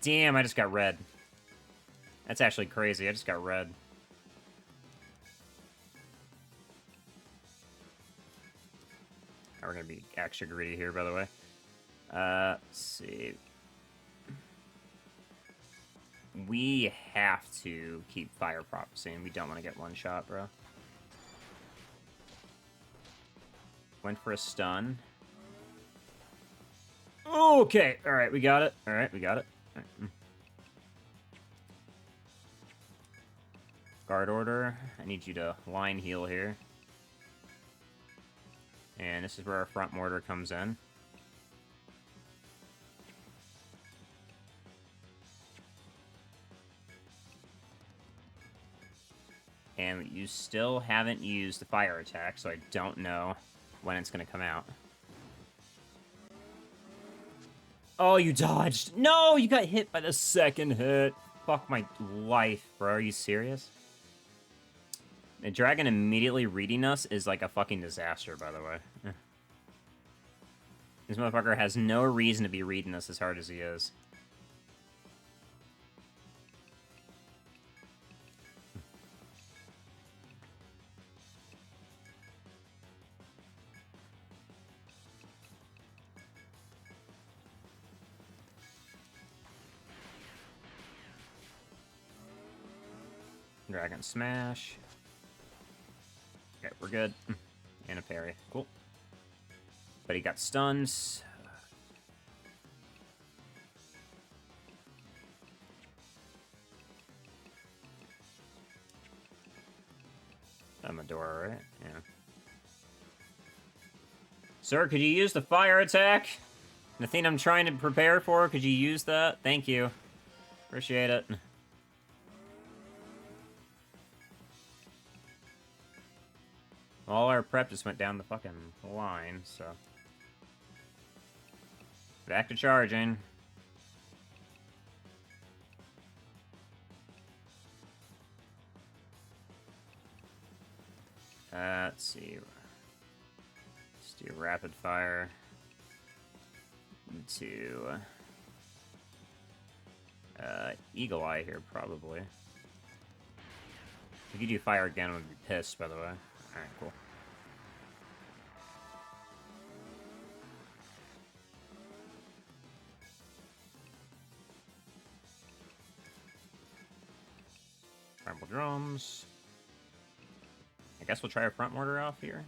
Damn, I just got red. That's actually crazy. I just got red. We're gonna be extra greedy here, by the way. Let's see. We have to keep Fire Prophecy, and we don't want to get one shot, bro. Went for a stun. Okay, alright, we got it. Alright, we got it. Right. Guard order. I need you to line heal here. And this is where our front mortar comes in. And you still haven't used the fire attack, so I don't know when it's going to come out. Oh, you dodged! No, you got hit by the second hit. Fuck my life, bro. Are you serious? The dragon immediately reading us is like a fucking disaster, by the way. This motherfucker has no reason to be reading us as hard as he is. Dragon smash. Okay, we're good. And a parry. Cool. But he got stuns. Amadora, right? Yeah. Sir, could you use the fire attack? The thing I'm trying to prepare for, could you use that? Thank you. Appreciate it. All our prep just went down the fucking line, so... Back to charging. Let's see. Let's do rapid fire. To Eagle Eye here, probably. If you do fire again, I would be pissed, by the way. Alright, cool. Rumble drums. I guess we'll try our front mortar off here.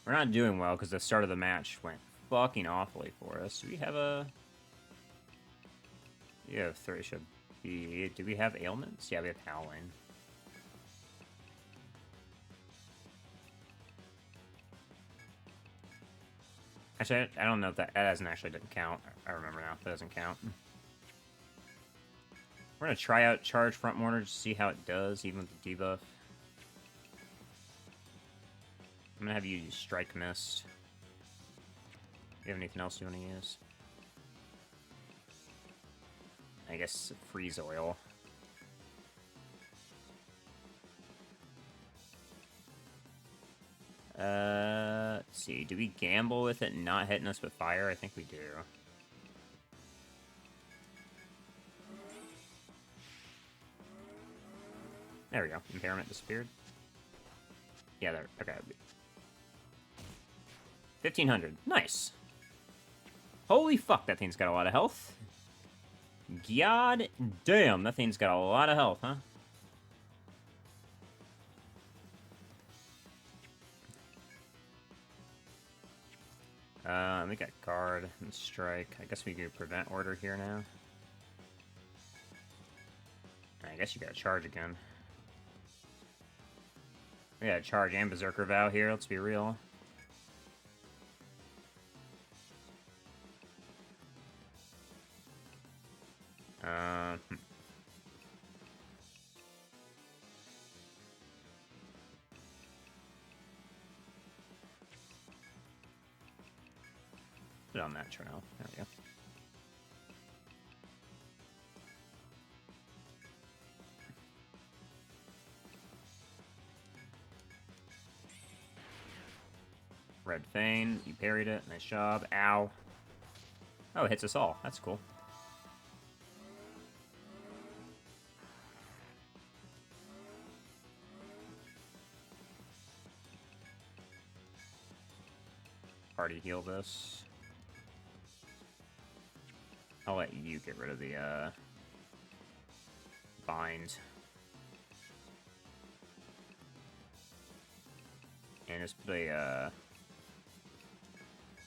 We're not doing well because the start of the match went fucking awfully for us. Do we have a... Yeah, 3 should be... Do we have ailments? Yeah, we have howling. Actually, I don't know if that doesn't actually didn't count. I remember now. That doesn't count. We're gonna try out charge front mortar to see how it does, even with the debuff. I'm gonna have you use Strike Mist. Do you have anything else you want to use? I guess Freeze Oil. Let's see. Do we gamble with it not hitting us with fire? I think we do. There we go. Impairment disappeared. Yeah, there. Okay. 1,500. Nice. Holy fuck, that thing's got a lot of health. God damn, that thing's got a lot of health, huh? We got guard and strike. I guess we do prevent order here now. I guess you gotta charge again. We gotta charge and berserker vow here, let's be real. Put it on that trail. There we go. Red Fane, you parried it. Nice job. Ow. Oh, it hits us all. That's cool. Party heal this. I'll let you get rid of the, bind. And just put a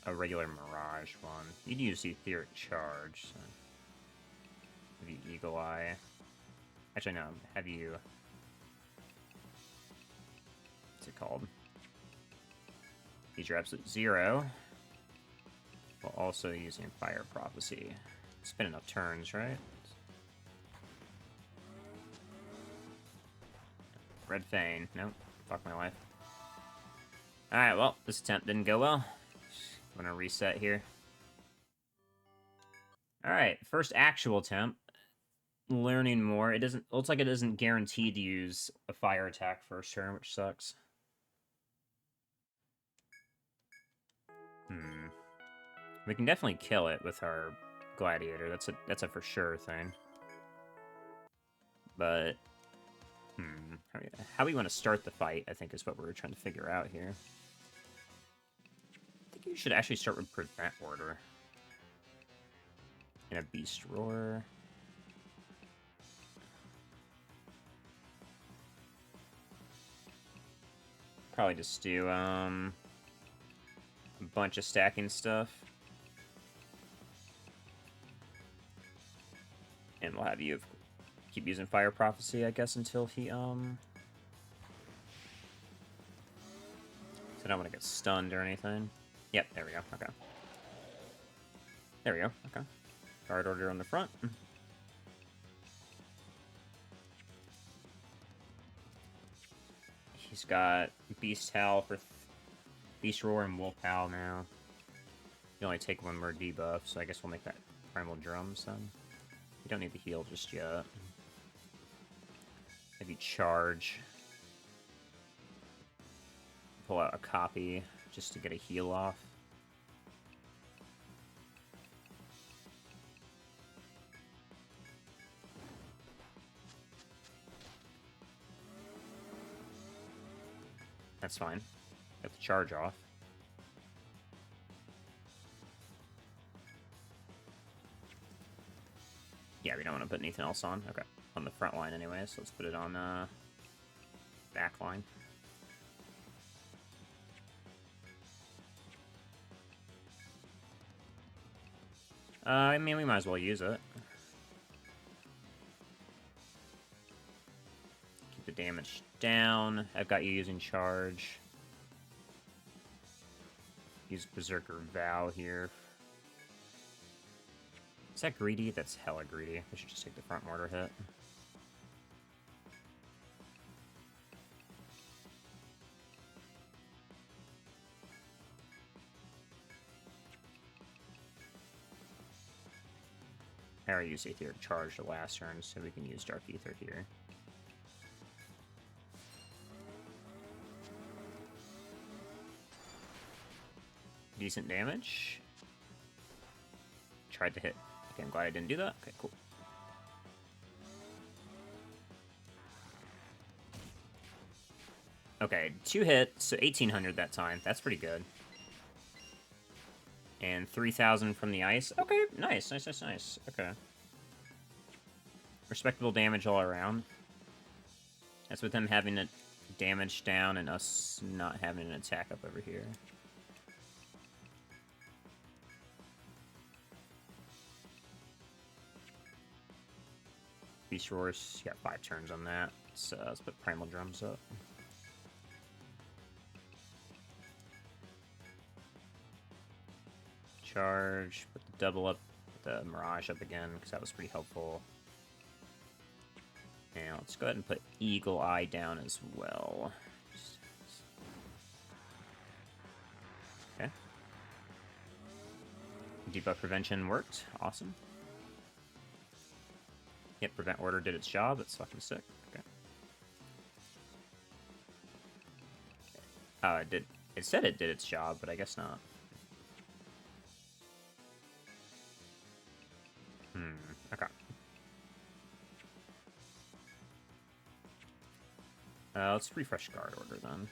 regular Mirage one. You'd use the Etheric Charge, so. The Eagle Eye. Actually, no, have you... What's it called? Use your Absolute Zero. While also using Fire Prophecy. It's been enough turns, right? Red Fane. Nope. Fuck my life. Alright, well, this attempt didn't go well. I'm gonna reset here. Alright, first actual attempt. Learning more. It doesn't... Looks like it isn't guaranteed to use a fire attack first turn, which sucks. We can definitely kill it with our gladiator. That's a for sure thing. But how we want to start the fight, I think, is what we're trying to figure out here. I think you should actually start with prevent order. And a beast roar. Probably just do a bunch of stacking stuff. And we'll have you keep using Fire Prophecy, I guess, until he, So I don't want to get stunned or anything. Yep, there we go, okay. There we go, okay. Guard order on the front. He's got Beast Howl for Beast Roar and Wolf Howl now. You only take one more debuff, so I guess we'll make that Primal Drums then. You don't need the heal just yet. Maybe charge. Pull out a copy just to get a heal off. That's fine. Get the charge off. Yeah, we don't want to put anything else on. Okay. On the front line anyway, so let's put it on back line. I mean, we might as well use it. Keep the damage down. I've got you using charge. Use Berserker Vow here. Is that greedy? That's hella greedy. I should just take the front mortar hit. I already used Aether Charge the last turn, so we can use Dark Ether here. Decent damage. Tried to hit. Okay, I'm glad I didn't do that. Okay, cool. Okay, 2 hits, so 1,800 that time. That's pretty good. And 3,000 from the ice. Okay, nice, nice, nice, nice. Okay. Respectable damage all around. That's with him having it damage down and us not having an attack up over here. Beast Roars, got 5 turns on that. So let's put Primal Drums up. Charge, put the double up, put the Mirage up again, because that was pretty helpful. And let's go ahead and put Eagle Eye down as well. Okay. Debuff Prevention worked. Awesome. Yep, Prevent Order did its job. That's fucking sick. Okay. Oh, it did. It said it did its job, but I guess not. Okay. Let's refresh Guard Order then.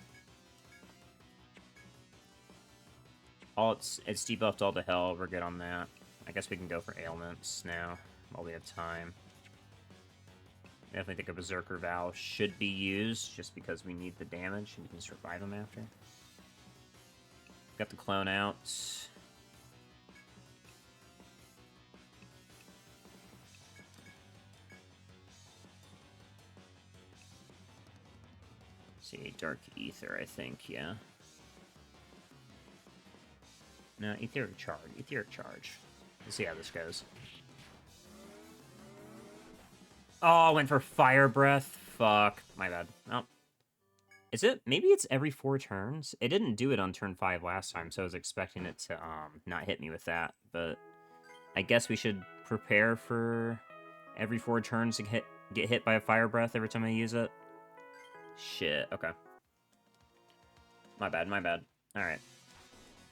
It's debuffed all to hell. We're good on that. I guess we can go for ailments now while we have time. Definitely think a Berserker Vow should be used just because we need the damage and we can survive them after. Got the clone out. See, Dark Ether, I think, yeah. No, Etheric Charge. Etheric Charge. Let's see how this goes. Oh, I went for Fire Breath. Fuck. My bad. Oh. Is it? Maybe it's every 4 turns? It didn't do it on turn 5 last time, so I was expecting it to not hit me with that. But I guess we should prepare for every 4 turns to get hit by a Fire Breath every time I use it. Shit. Okay. My bad, my bad. Alright.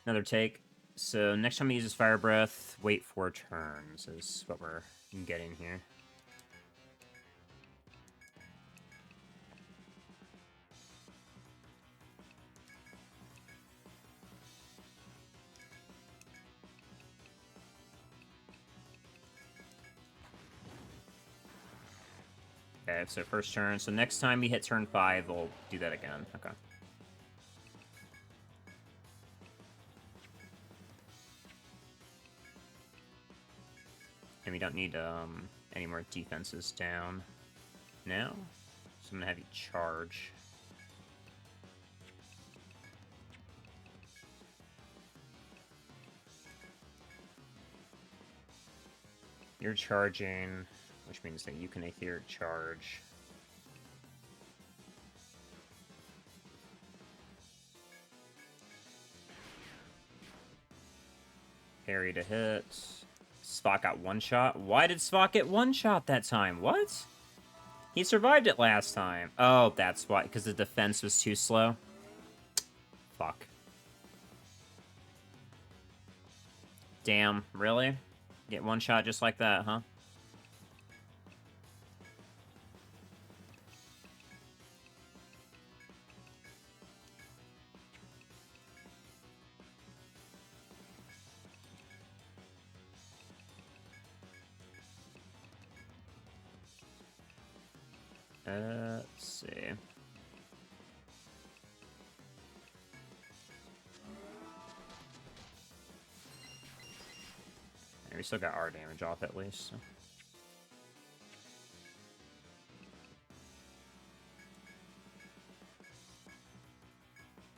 Another take. So next time he uses Fire Breath, wait 4 turns is what we're getting here. Okay, so first turn. So next time we hit turn 5, we'll do that again. Okay. And we don't need any more defenses down now. So I'm gonna have you charge. You're charging, which means that you can Etheric Charge. Parry to hit. Spock got 1 shot. Why did Spock get 1 shot that time? What? He survived it last time. Oh, that's why. Because the defense was too slow. Fuck. Damn, really? Get 1 shot just like that, huh? Let's see. We still got our damage off at least. So.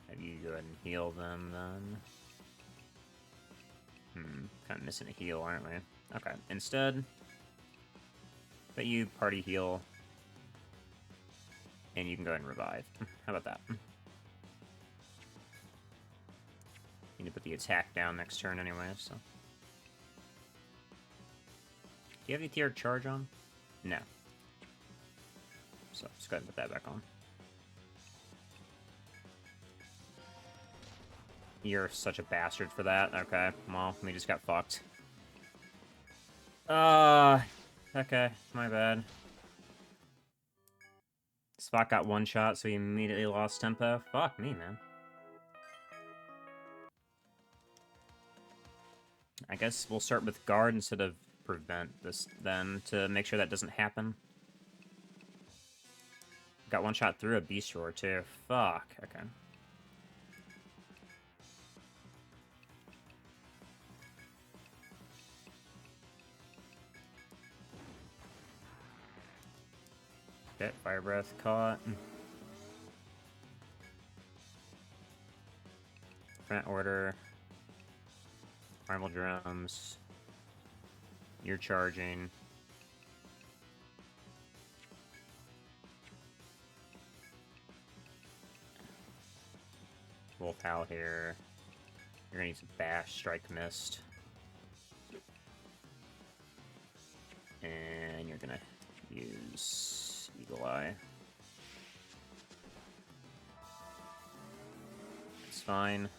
Have you go ahead and heal them then? Kind of missing a heal, aren't we? Okay, instead, but you party heal, and you can go ahead and revive. How about that? You need to put the attack down next turn anyway, so. Do you have the Etheric Charge on? No. So, let's go ahead and put that back on. You're such a bastard for that. Okay, well, we just got fucked. Okay, my bad. Spot got one shot, so he immediately lost tempo. Fuck me, man. I guess we'll start with guard instead of prevent this then, to make sure that doesn't happen. Got one shot through a beast roar, too. Fuck. Okay. Okay, fire breath caught. Front order. Primal drums. You're charging. Wolf Howl here. You're gonna use a bash, strike mist. And you're gonna use Eagle Eye. It's fine.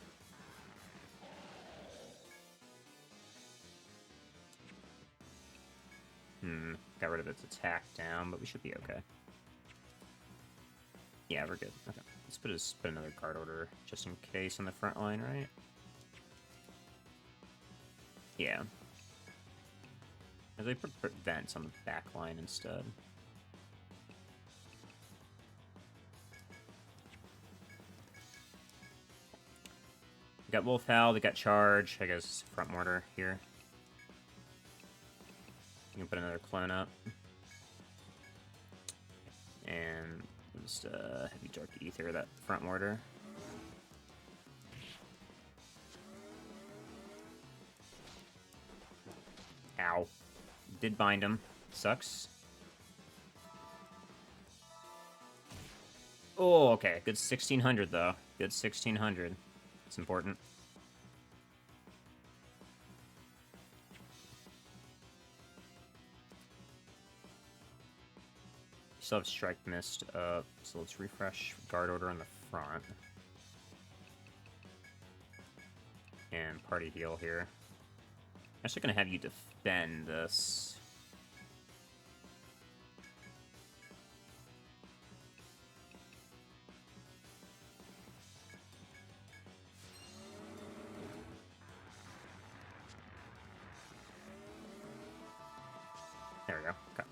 Got rid of its attack down, but we should be okay. Yeah, we're good. Okay. Let's put another card order just in case on the front line, right? Yeah. As I put vents on the back line instead. We got Wolf Howl, we got Charge, I guess front mortar here. You can put another clone up. And just heavy dark ether that front mortar. Ow. Did bind him. Sucks. Oh, okay. Good 1600 though. Good 1600. It's important. Still have Strike Mist up, so let's refresh Guard Order on the front. And Party Heal here. I'm actually going to have you defend this. There we go. Okay.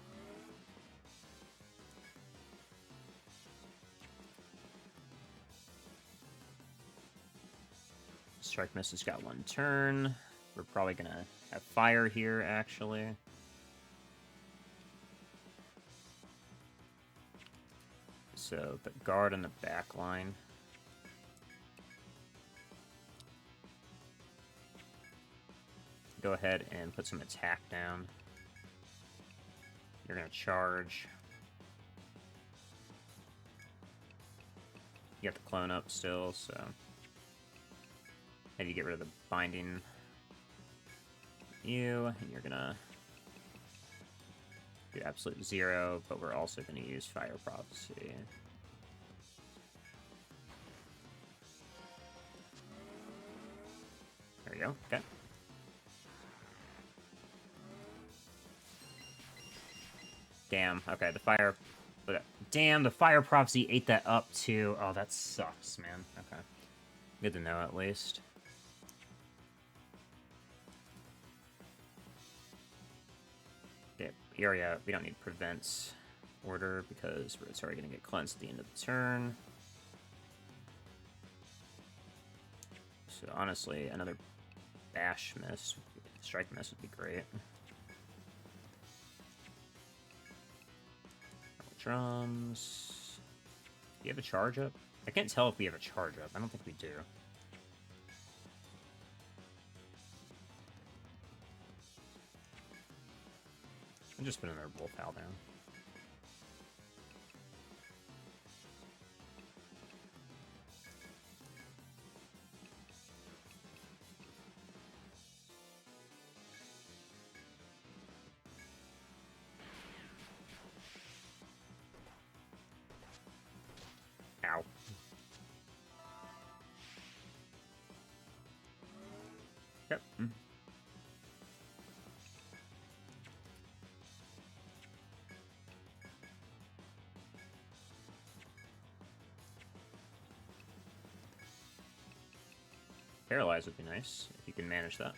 Strike Mist has got one turn. We're probably going to have fire here, actually. So, the guard on the back line. Go ahead and put some attack down. You're going to charge. You got the clone up still, so... Have you get rid of the binding you, and you're gonna do absolute 0, but we're also gonna use Fire Prophecy. There we go, okay. Damn, okay, the fire... Damn, the Fire Prophecy ate that up too. Oh, that sucks, man. Okay. Good to know, at least. Area, we don't need prevents order because it's already going to get cleansed at the end of the turn. So honestly, another bash miss, strike miss would be great. Drums. Do you have a charge up? I can't tell if we have a charge up. I don't think we do. I'm just putting another Wolf Howl down. Ow. Yep. Paralyze would be nice, if you can manage that.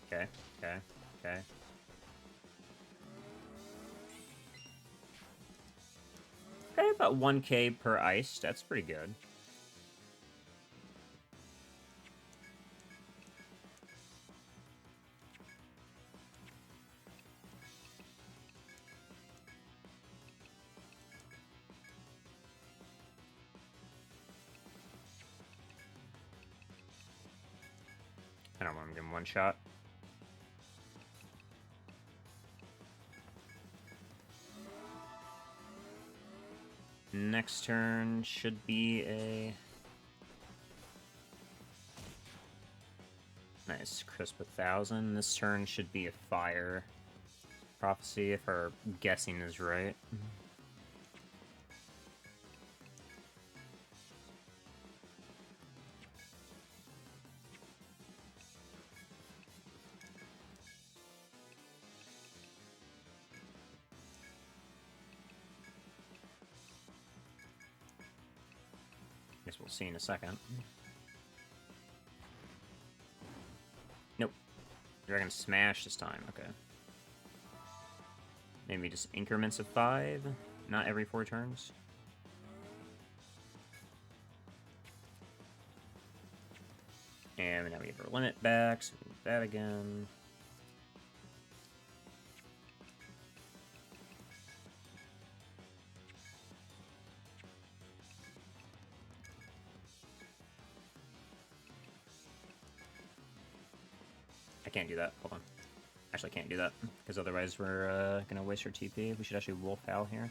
Okay, okay, okay. Okay, about 1k per ice. That's pretty good. I don't want to give him one shot. Next turn should be a... Nice, crisp 1,000. This turn should be a fire prophecy, if our guessing is right. Guess we'll see in a second. Nope. They're gonna smash this time, okay. Maybe just increments of 5, not every 4 turns. And now we have our limit back, so we need that again. I can't do that. Hold on. Actually, I can't do that, because otherwise we're going to waste our TP. We should actually Wolf Howl here.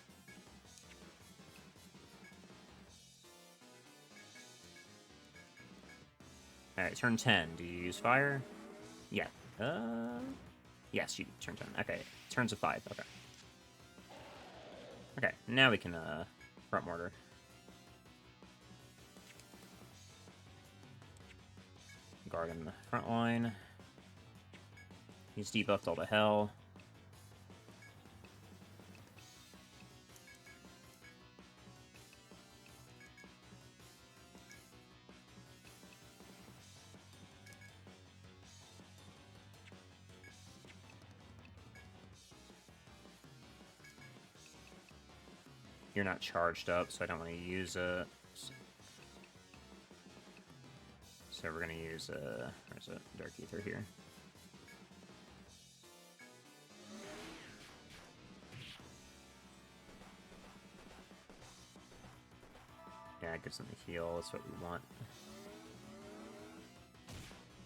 Alright, turn 10. Do you use fire? Yeah. Yes, you turn 10. Okay, turns of 5. Okay. Okay, now we can front mortar. Guard in the front line. He's debuffed all to hell. You're not charged up, so I don't want to use it. So we're going to use, where's it? Dark Ether here. Yeah, it gives them a heal. That's what we want.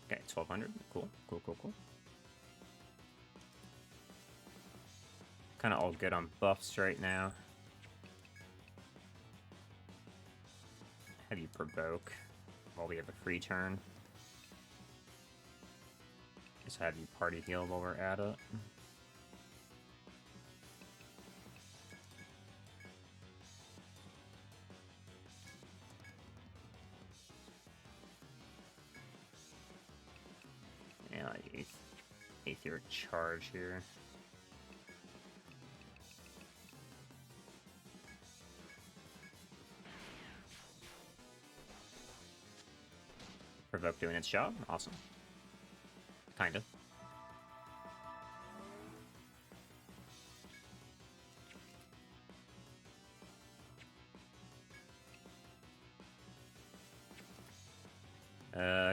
Okay, 1200. Cool, cool, cool, cool. Kind of all good on buffs right now. Have you provoke while we have a free turn. Just have you party heal while we're at it. Yeah, Aetheric charge here. Provoke doing its job. Awesome. Kind of.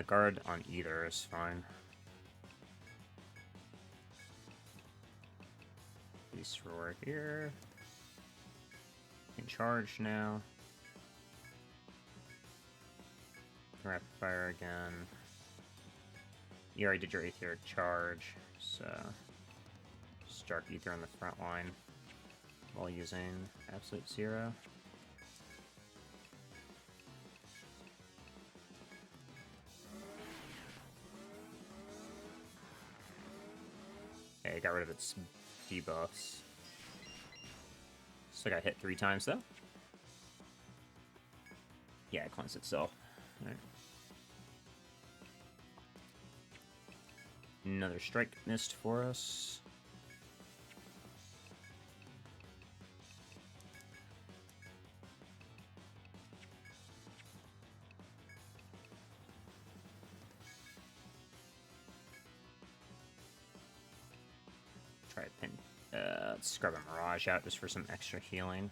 Guard on either is fine. Beast Roar here. In charge now. Rapid Fire again. You already did your Aetheric charge, so just Dark Ether on the front line while using Absolute Zero. Okay, got rid of its debuffs. Still got hit 3 times though. Yeah, it cleansed itself. Alright. Another strike missed for us. Try to pin. Let's scrub a Mirage out just for some extra healing.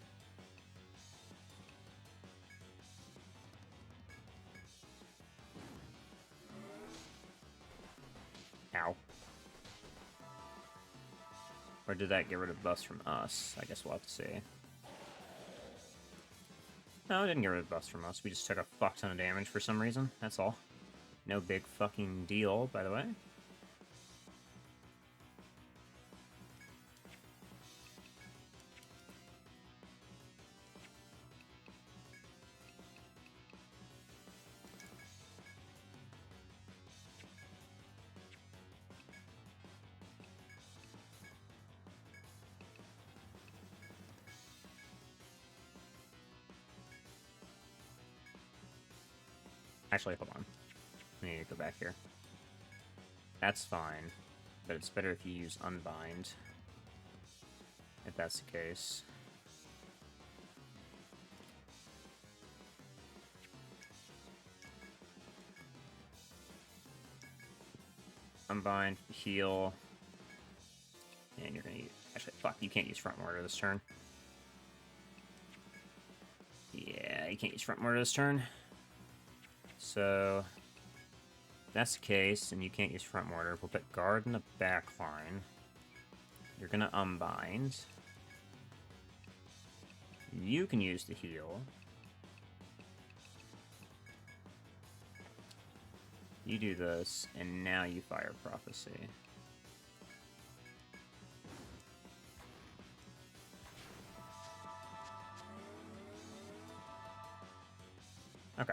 Ow. Or did that get rid of buffs from us? I guess we'll have to see. No, it didn't get rid of buffs from us. We just took a fuck ton of damage for some reason. That's all. No big fucking deal, by the way. Actually, hold on. I need to go back here. That's fine, but it's better if you use Unbind. If that's the case. Unbind, heal. And you're gonna use... Actually, fuck, you can't use Front Mortar this turn. Yeah, you can't use Front Mortar this turn. So, if that's the case, and you can't use Front Mortar, we'll put Guard in the back line. You're gonna Unbind. You can use the heal. You do this, and now you fire Prophecy. Okay.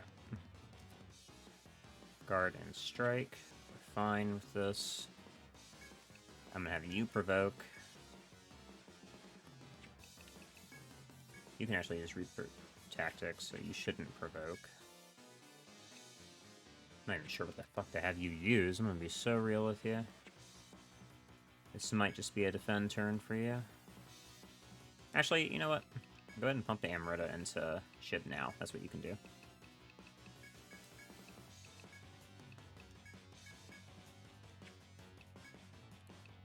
Guard and Strike. We're fine with this. I'm gonna have you provoke. You can actually use Reaper Tactics, so you shouldn't provoke. I'm not even sure what the fuck to have you use. I'm gonna be so real with you. This might just be a defend turn for you. Actually, you know what? Go ahead and pump the Amaretta into ship now. That's what you can do.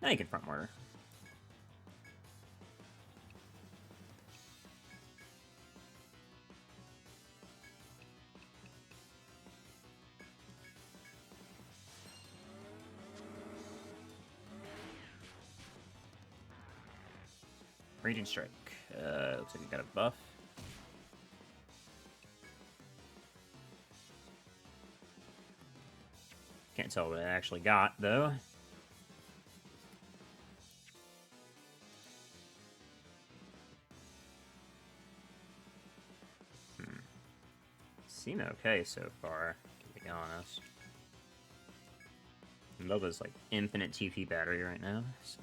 Now you can Front Mortar. Raging Strike. Looks like you got a buff. Can't tell what it actually got, though. Seem okay so far, to be honest. Nova's like infinite TP battery right now. So.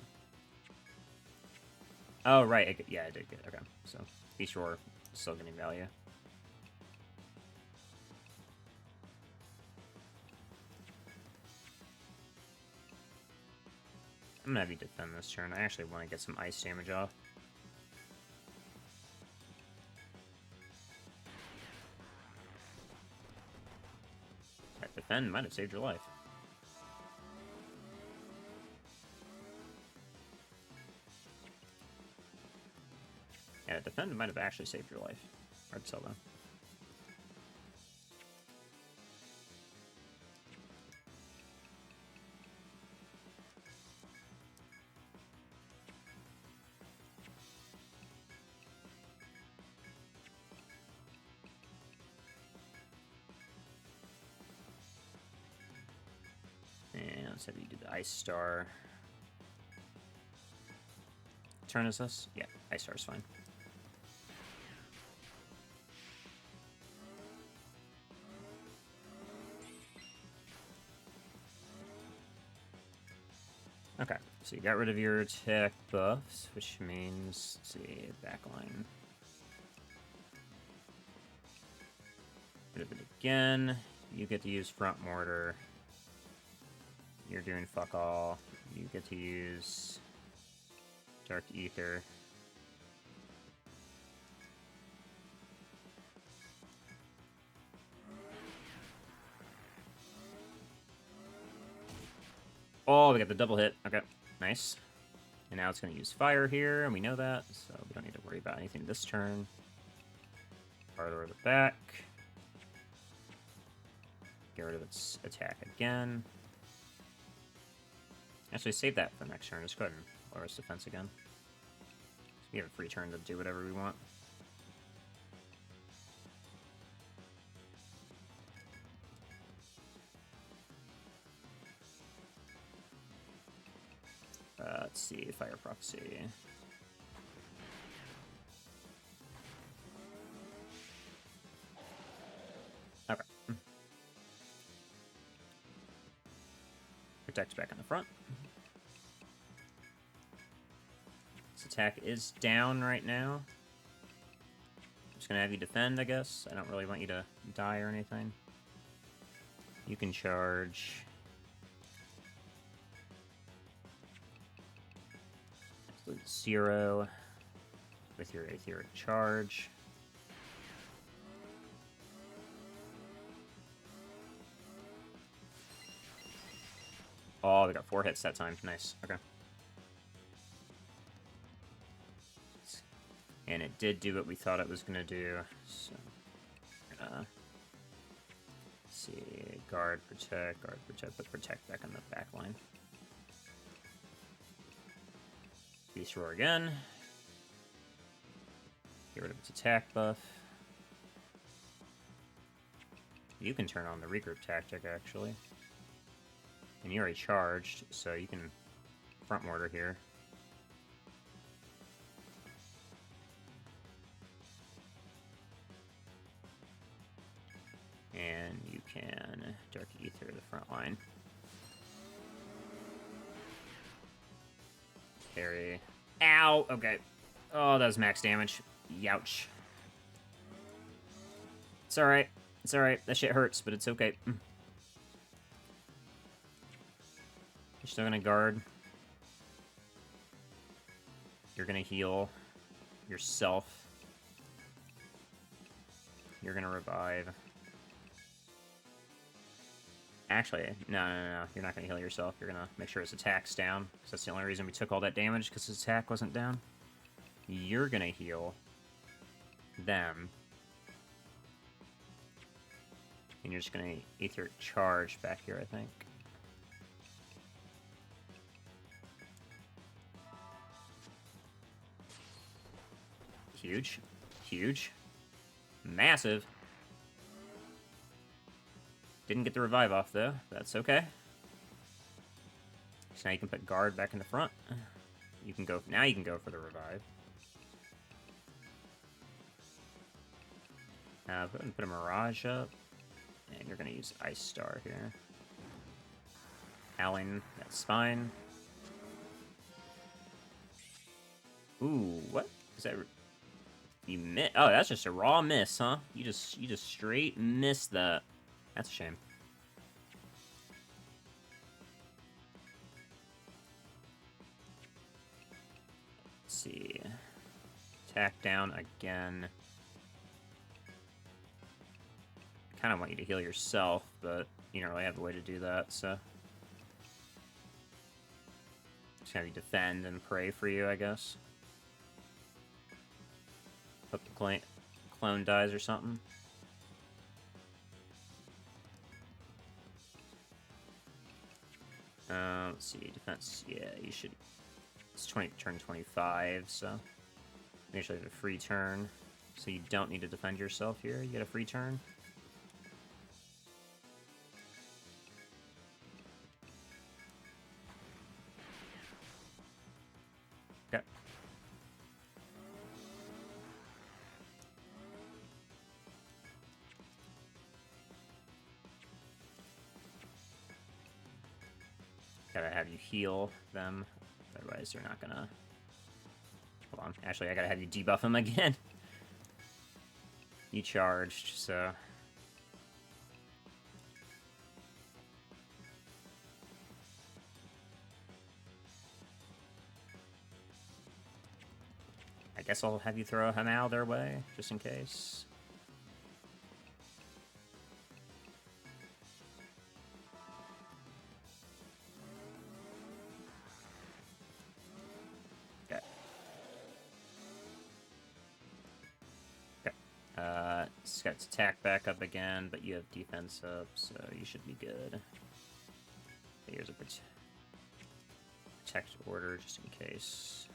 Oh, right. Yeah, I did get it. Okay, so Beast Roar is still getting value. I'm gonna have you defend this turn. I actually want to get some ice damage off. That defend might have saved your life. Yeah, defend might have actually saved your life. Hard to tell, though. And let's have you do the Ice Star. Turn is this? Yeah, Ice Star's fine. Okay, so you got rid of your attack buffs, which means, let's see, backline. Rid of it again. You get to use Front Mortar. You're doing fuck all. You get to use Dark Ether. Oh, we got the double hit. Okay, nice. And now it's going to use fire here, and we know that, so we don't need to worry about anything this turn. Hard over the back. Get rid of its attack again. Actually, save that for next turn. Just go ahead and lower its defense again. So we have a free turn to do whatever we want. Let's see, Fire Prophecy. Okay. Protect's back in the front. This attack is down right now. I'm just gonna have you defend, I guess. I don't really want you to die or anything. You can charge. 0 with your Aetheric Charge. Oh, we got 4 hits that time. Nice. Okay. And it did do what we thought it was going to do. So, let's see. Guard, protect, put protect back on the back line. Beast Roar again. Get rid of its attack buff. You can turn on the regroup tactic, actually. And you already charged, so you can front mortar here. And you can Dark Ether the front line. Parry. Ow! Okay. Oh, that was max damage. Youch. It's alright. It's alright. That shit hurts, but it's okay. You're still gonna guard. You're gonna heal yourself. You're gonna revive. Actually, no. You're not gonna heal yourself. You're gonna make sure his attack's down. Because that's the only reason we took all that damage, because his attack wasn't down. You're gonna heal them. And you're just gonna Aetheric Charge back here, I think. Huge. Huge. Massive. Didn't get the revive off, though. That's okay. So now you can put guard back in the front. You can go... Now you can go for the revive. Put a Mirage up. And you're going to use Ice Star here. Howling, that's fine. Ooh, what? Is that... You miss... Oh, that's just a raw miss, huh? You just straight missed that. That's a shame. Let's see. Attack down again. I kind of want you to heal yourself, but you don't really have a way to do that, so... Just have you defend and pray for you, I guess. Hope the clone dies or something. Let's see, defense, yeah, you should... It's turn 25, so... You usually have a free turn, so you don't need to defend yourself here. You get a free turn. Okay. Gotta have you heal them, otherwise they're not gonna... Hold on, actually I gotta have you debuff them again. You charged, so... I guess I'll have you throw him out their way, just in case. Okay. Okay. It's got its attack back up again, but you have defense up, so you should be good. Here's a protect order, just in case.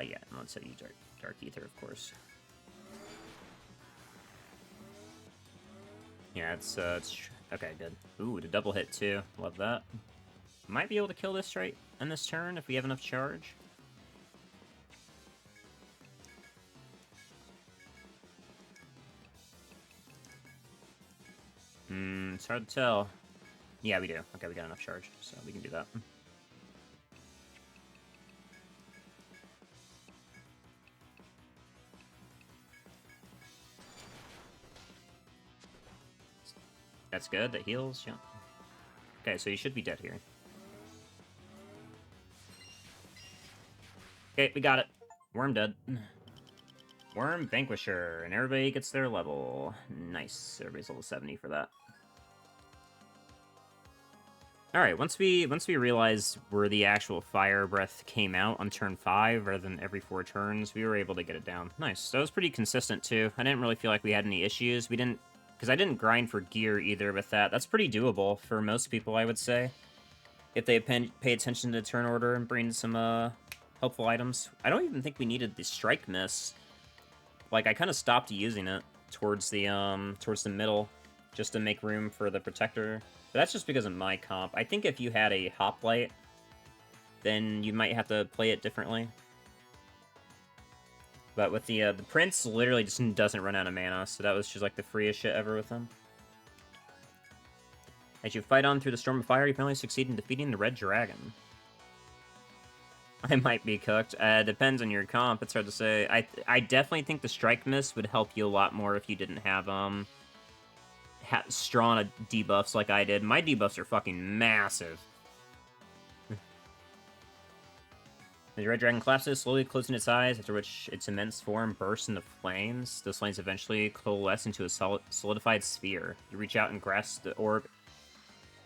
Yeah, and let's set you Dark Ether, of course. Yeah, it's okay, good. Ooh, the double hit too. Love that. Might be able to kill this right in this turn if we have enough charge. It's hard to tell. Yeah, we do. Okay, we got enough charge, so we can do that. That's good. That heals. Yeah. Okay, so you should be dead here. Okay, we got it. Wyrm dead. Wyrm Vanquisher, and everybody gets their level. Nice. Everybody's level 70 for that. Alright, once we realized where the actual fire breath came out on turn 5 rather than every 4 turns, we were able to get it down. Nice. That was pretty consistent too. I didn't really feel like we had any issues. We didn't, because I didn't grind for gear either with that. That's pretty doable for most people, I would say. If they pay attention to the turn order and bring some helpful items. I don't even think we needed the strike miss. Like, I kind of stopped using it towards the middle just to make room for the protector. But that's just because of my comp. I think if you had a hoplite, then you might have to play it differently. But with the Prince, literally just doesn't run out of mana, so that was just like the freest shit ever with him. As you fight on through the storm of fire, you finally succeed in defeating the red dragon. I might be cooked. Depends on your comp. It's hard to say. I definitely think the strike miss would help you a lot more if you didn't have strong debuffs like I did. My debuffs are fucking massive. The red dragon collapses, slowly closing its eyes, after which its immense form bursts into flames. Those flames eventually coalesce into a solidified sphere. You reach out and grasp the orb,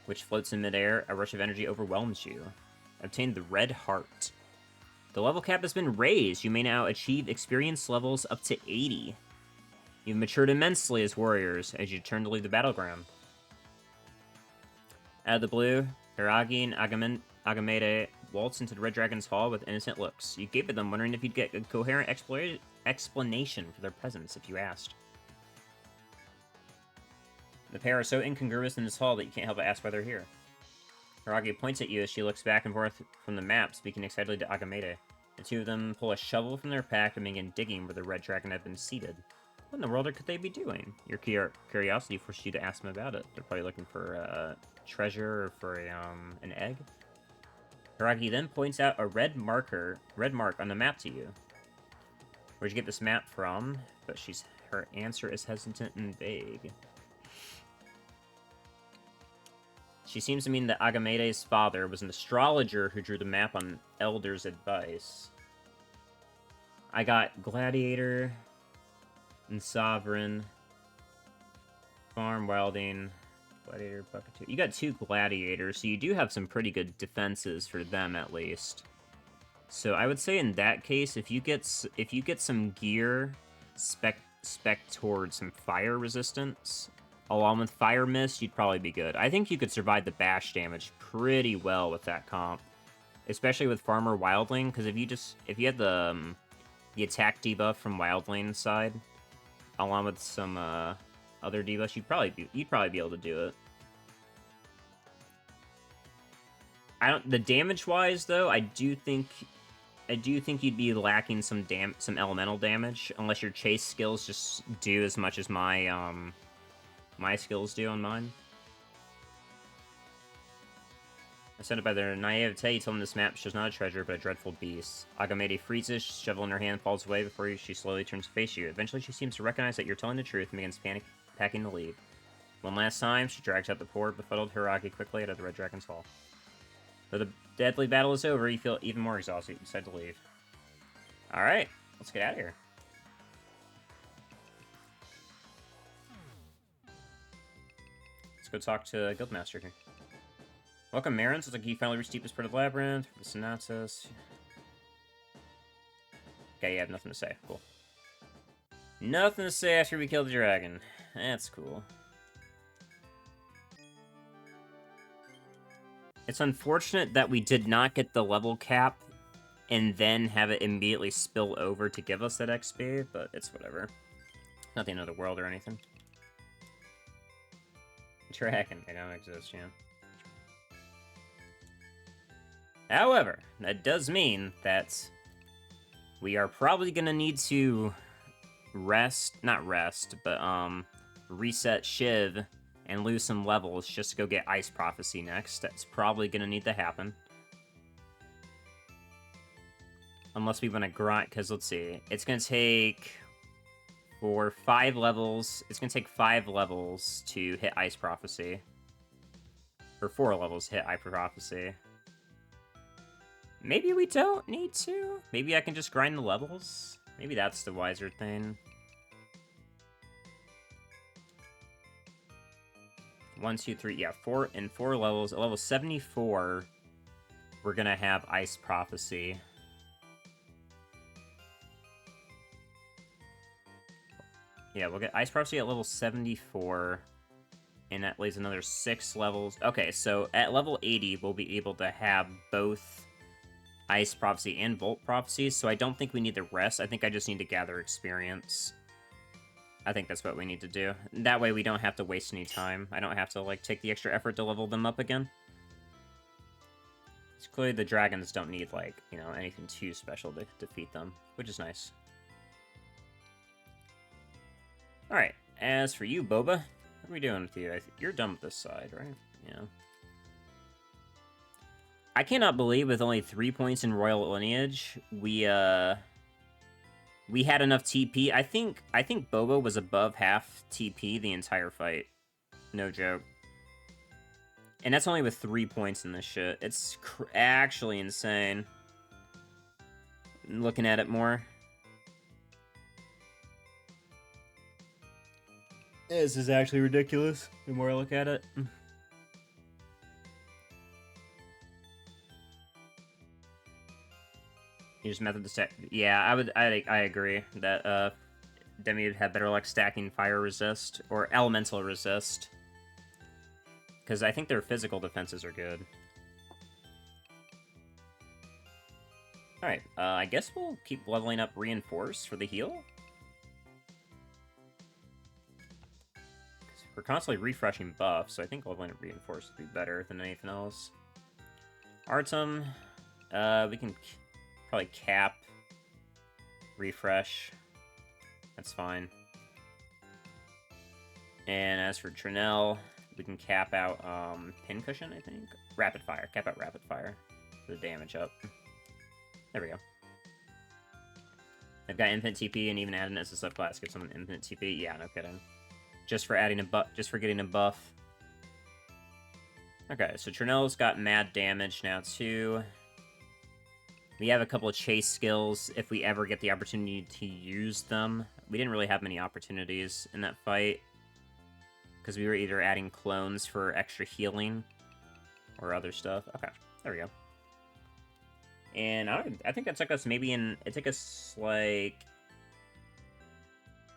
which floats in midair. A rush of energy overwhelms you. Obtain the red heart. The level cap has been raised. You may now achieve experience levels up to 80. You've matured immensely as warriors as you turn to leave the battleground. Out of the blue, Hiragi and Agamede waltz into the Red Dragon's hall with innocent looks. You gave at them, wondering if you'd get a coherent explanation for their presence if you asked. The pair are so incongruous in this hall that you can't help but ask why they're here. Hiragi points at you as she looks back and forth from the map, speaking excitedly to Agamede. The two of them pull a shovel from their pack and begin digging where the Red Dragon had been seated. What in the world could they be doing? Your curiosity forced you to ask them about it. They're probably looking for treasure or for an egg. Hiragi then points out a red mark on the map to you. Where'd you get this map from? But her answer is hesitant and vague. She seems to mean that Agamede's father was an astrologer who drew the map on Elder's advice. I got Gladiator and Sovereign, Farm, Wilding, Gladiator, Bucket 2. You got 2 Gladiators, so you do have some pretty good defenses for them at least. So I would say in that case, if you get some gear spec towards some fire resistance, along with Fire Mist, you'd probably be good. I think you could survive the bash damage pretty well with that comp, especially with Farmer Wildling, because if you had the attack debuff from Wildling's side, along with some other debuffs, you'd probably be able to do it. The damage wise though, I do think you'd be lacking some elemental damage unless your chase skills just do as much as my skills do on mine. Ascended by their naivete, told him this map shows not a treasure, but a dreadful beast. Agamede freezes, shovel in her hand, falls away before she slowly turns to face you. Eventually, she seems to recognize that you're telling the truth and begins packing to leave. One last time, she drags out the poor, befuddled Hiragi quickly out of the Red Dragon's Hall. Though the deadly battle is over, you feel even more exhausted. You decide to leave. Alright, let's get out of here. Let's go talk to Guildmaster here. Welcome, Marins. Looks like you finally reached deepest part of the labyrinth. The Sonatas. Okay, you have nothing to say. Cool. Nothing to say after we kill the dragon. That's cool. It's unfortunate that we did not get the level cap and then have it immediately spill over to give us that XP, but it's whatever. Not the end of the world or anything. Dragon, they don't exist, yeah. However, that does mean that we are probably gonna need to reset Shiv and lose some levels just to go get Ice Prophecy next. That's probably gonna need to happen. Unless we want to grind, because let's see. It's gonna take, for 5 levels, it's gonna take 5 levels to hit Ice Prophecy. Or 4 levels to hit Ice Prophecy. Maybe we don't need to. Maybe I can just grind the levels. Maybe that's the wiser thing. 1, 2, 3, yeah, 4 levels. At level 74, we're gonna have Ice Prophecy. Yeah, we'll get Ice Prophecy at level 74, and that leaves another 6 levels. Okay, so at level 80, we'll be able to have both Ice Prophecy and Volt Prophecy, so I don't think we need the rest. I think I just need to gather experience. I think that's what we need to do. That way we don't have to waste any time. I don't have to, like, take the extra effort to level them up again. It's clearly the dragons don't need, like, you know, anything too special to defeat them, which is nice. Alright, as for you, Boba, what are we doing with you? You're done with this side, right? Yeah. I cannot believe with only 3 points in Royal Lineage, we had enough TP. I think Boba was above half TP the entire fight. No joke. And that's only with 3 points in this shit. It's actually insane. Looking at it more. This is actually ridiculous, the more I look at it. You just method to stack. Yeah, I agree that Demi would have better luck stacking fire resist or elemental resist. Because I think their physical defenses are good. Alright, I guess we'll keep leveling up Reinforce for the heal. We're constantly refreshing buffs, so I think leveling up Reinforce would be better than anything else. Artem, we can probably cap refresh. That's fine. And as for Trinell, we can cap out Pincushion, I think. Rapid Fire. Cap out Rapid Fire for the damage up. There we go. I've got infinite TP and even added it as a subclass. Give someone infinite TP. Yeah, no kidding. Just for adding a buff, just for getting a buff. Okay, so Trinell's got mad damage now too. We have a couple of chase skills if we ever get the opportunity to use them. We didn't really have many opportunities in that fight, because we were either adding clones for extra healing or other stuff. Okay, there we go. And I think that took us it took us like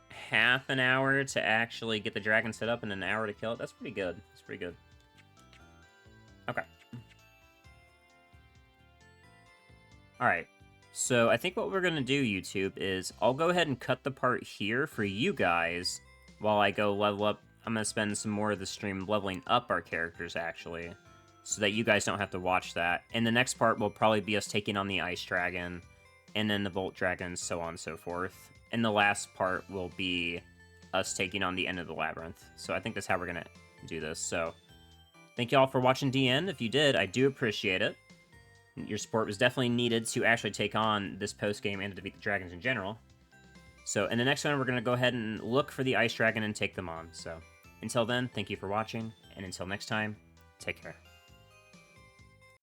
half an hour to actually get the dragon set up and an hour to kill it. That's pretty good. That's pretty good. Okay. Alright, so I think what we're going to do, YouTube, is I'll go ahead and cut the part here for you guys while I go level up. I'm going to spend some more of the stream leveling up our characters, actually, so that you guys don't have to watch that. And the next part will probably be us taking on the Ice Dragon, and then the Volt Dragon, so on and so forth. And the last part will be us taking on the end of the labyrinth. So I think that's how we're going to do this. So, thank Thank you all for watching DN. If you did, I do appreciate it. Your support was definitely needed to actually take on this post-game and to defeat the dragons in general. So in the next one, we're going to go ahead and look for the Ice Dragon and take them on. So until then, thank you for watching, and until next time, take care.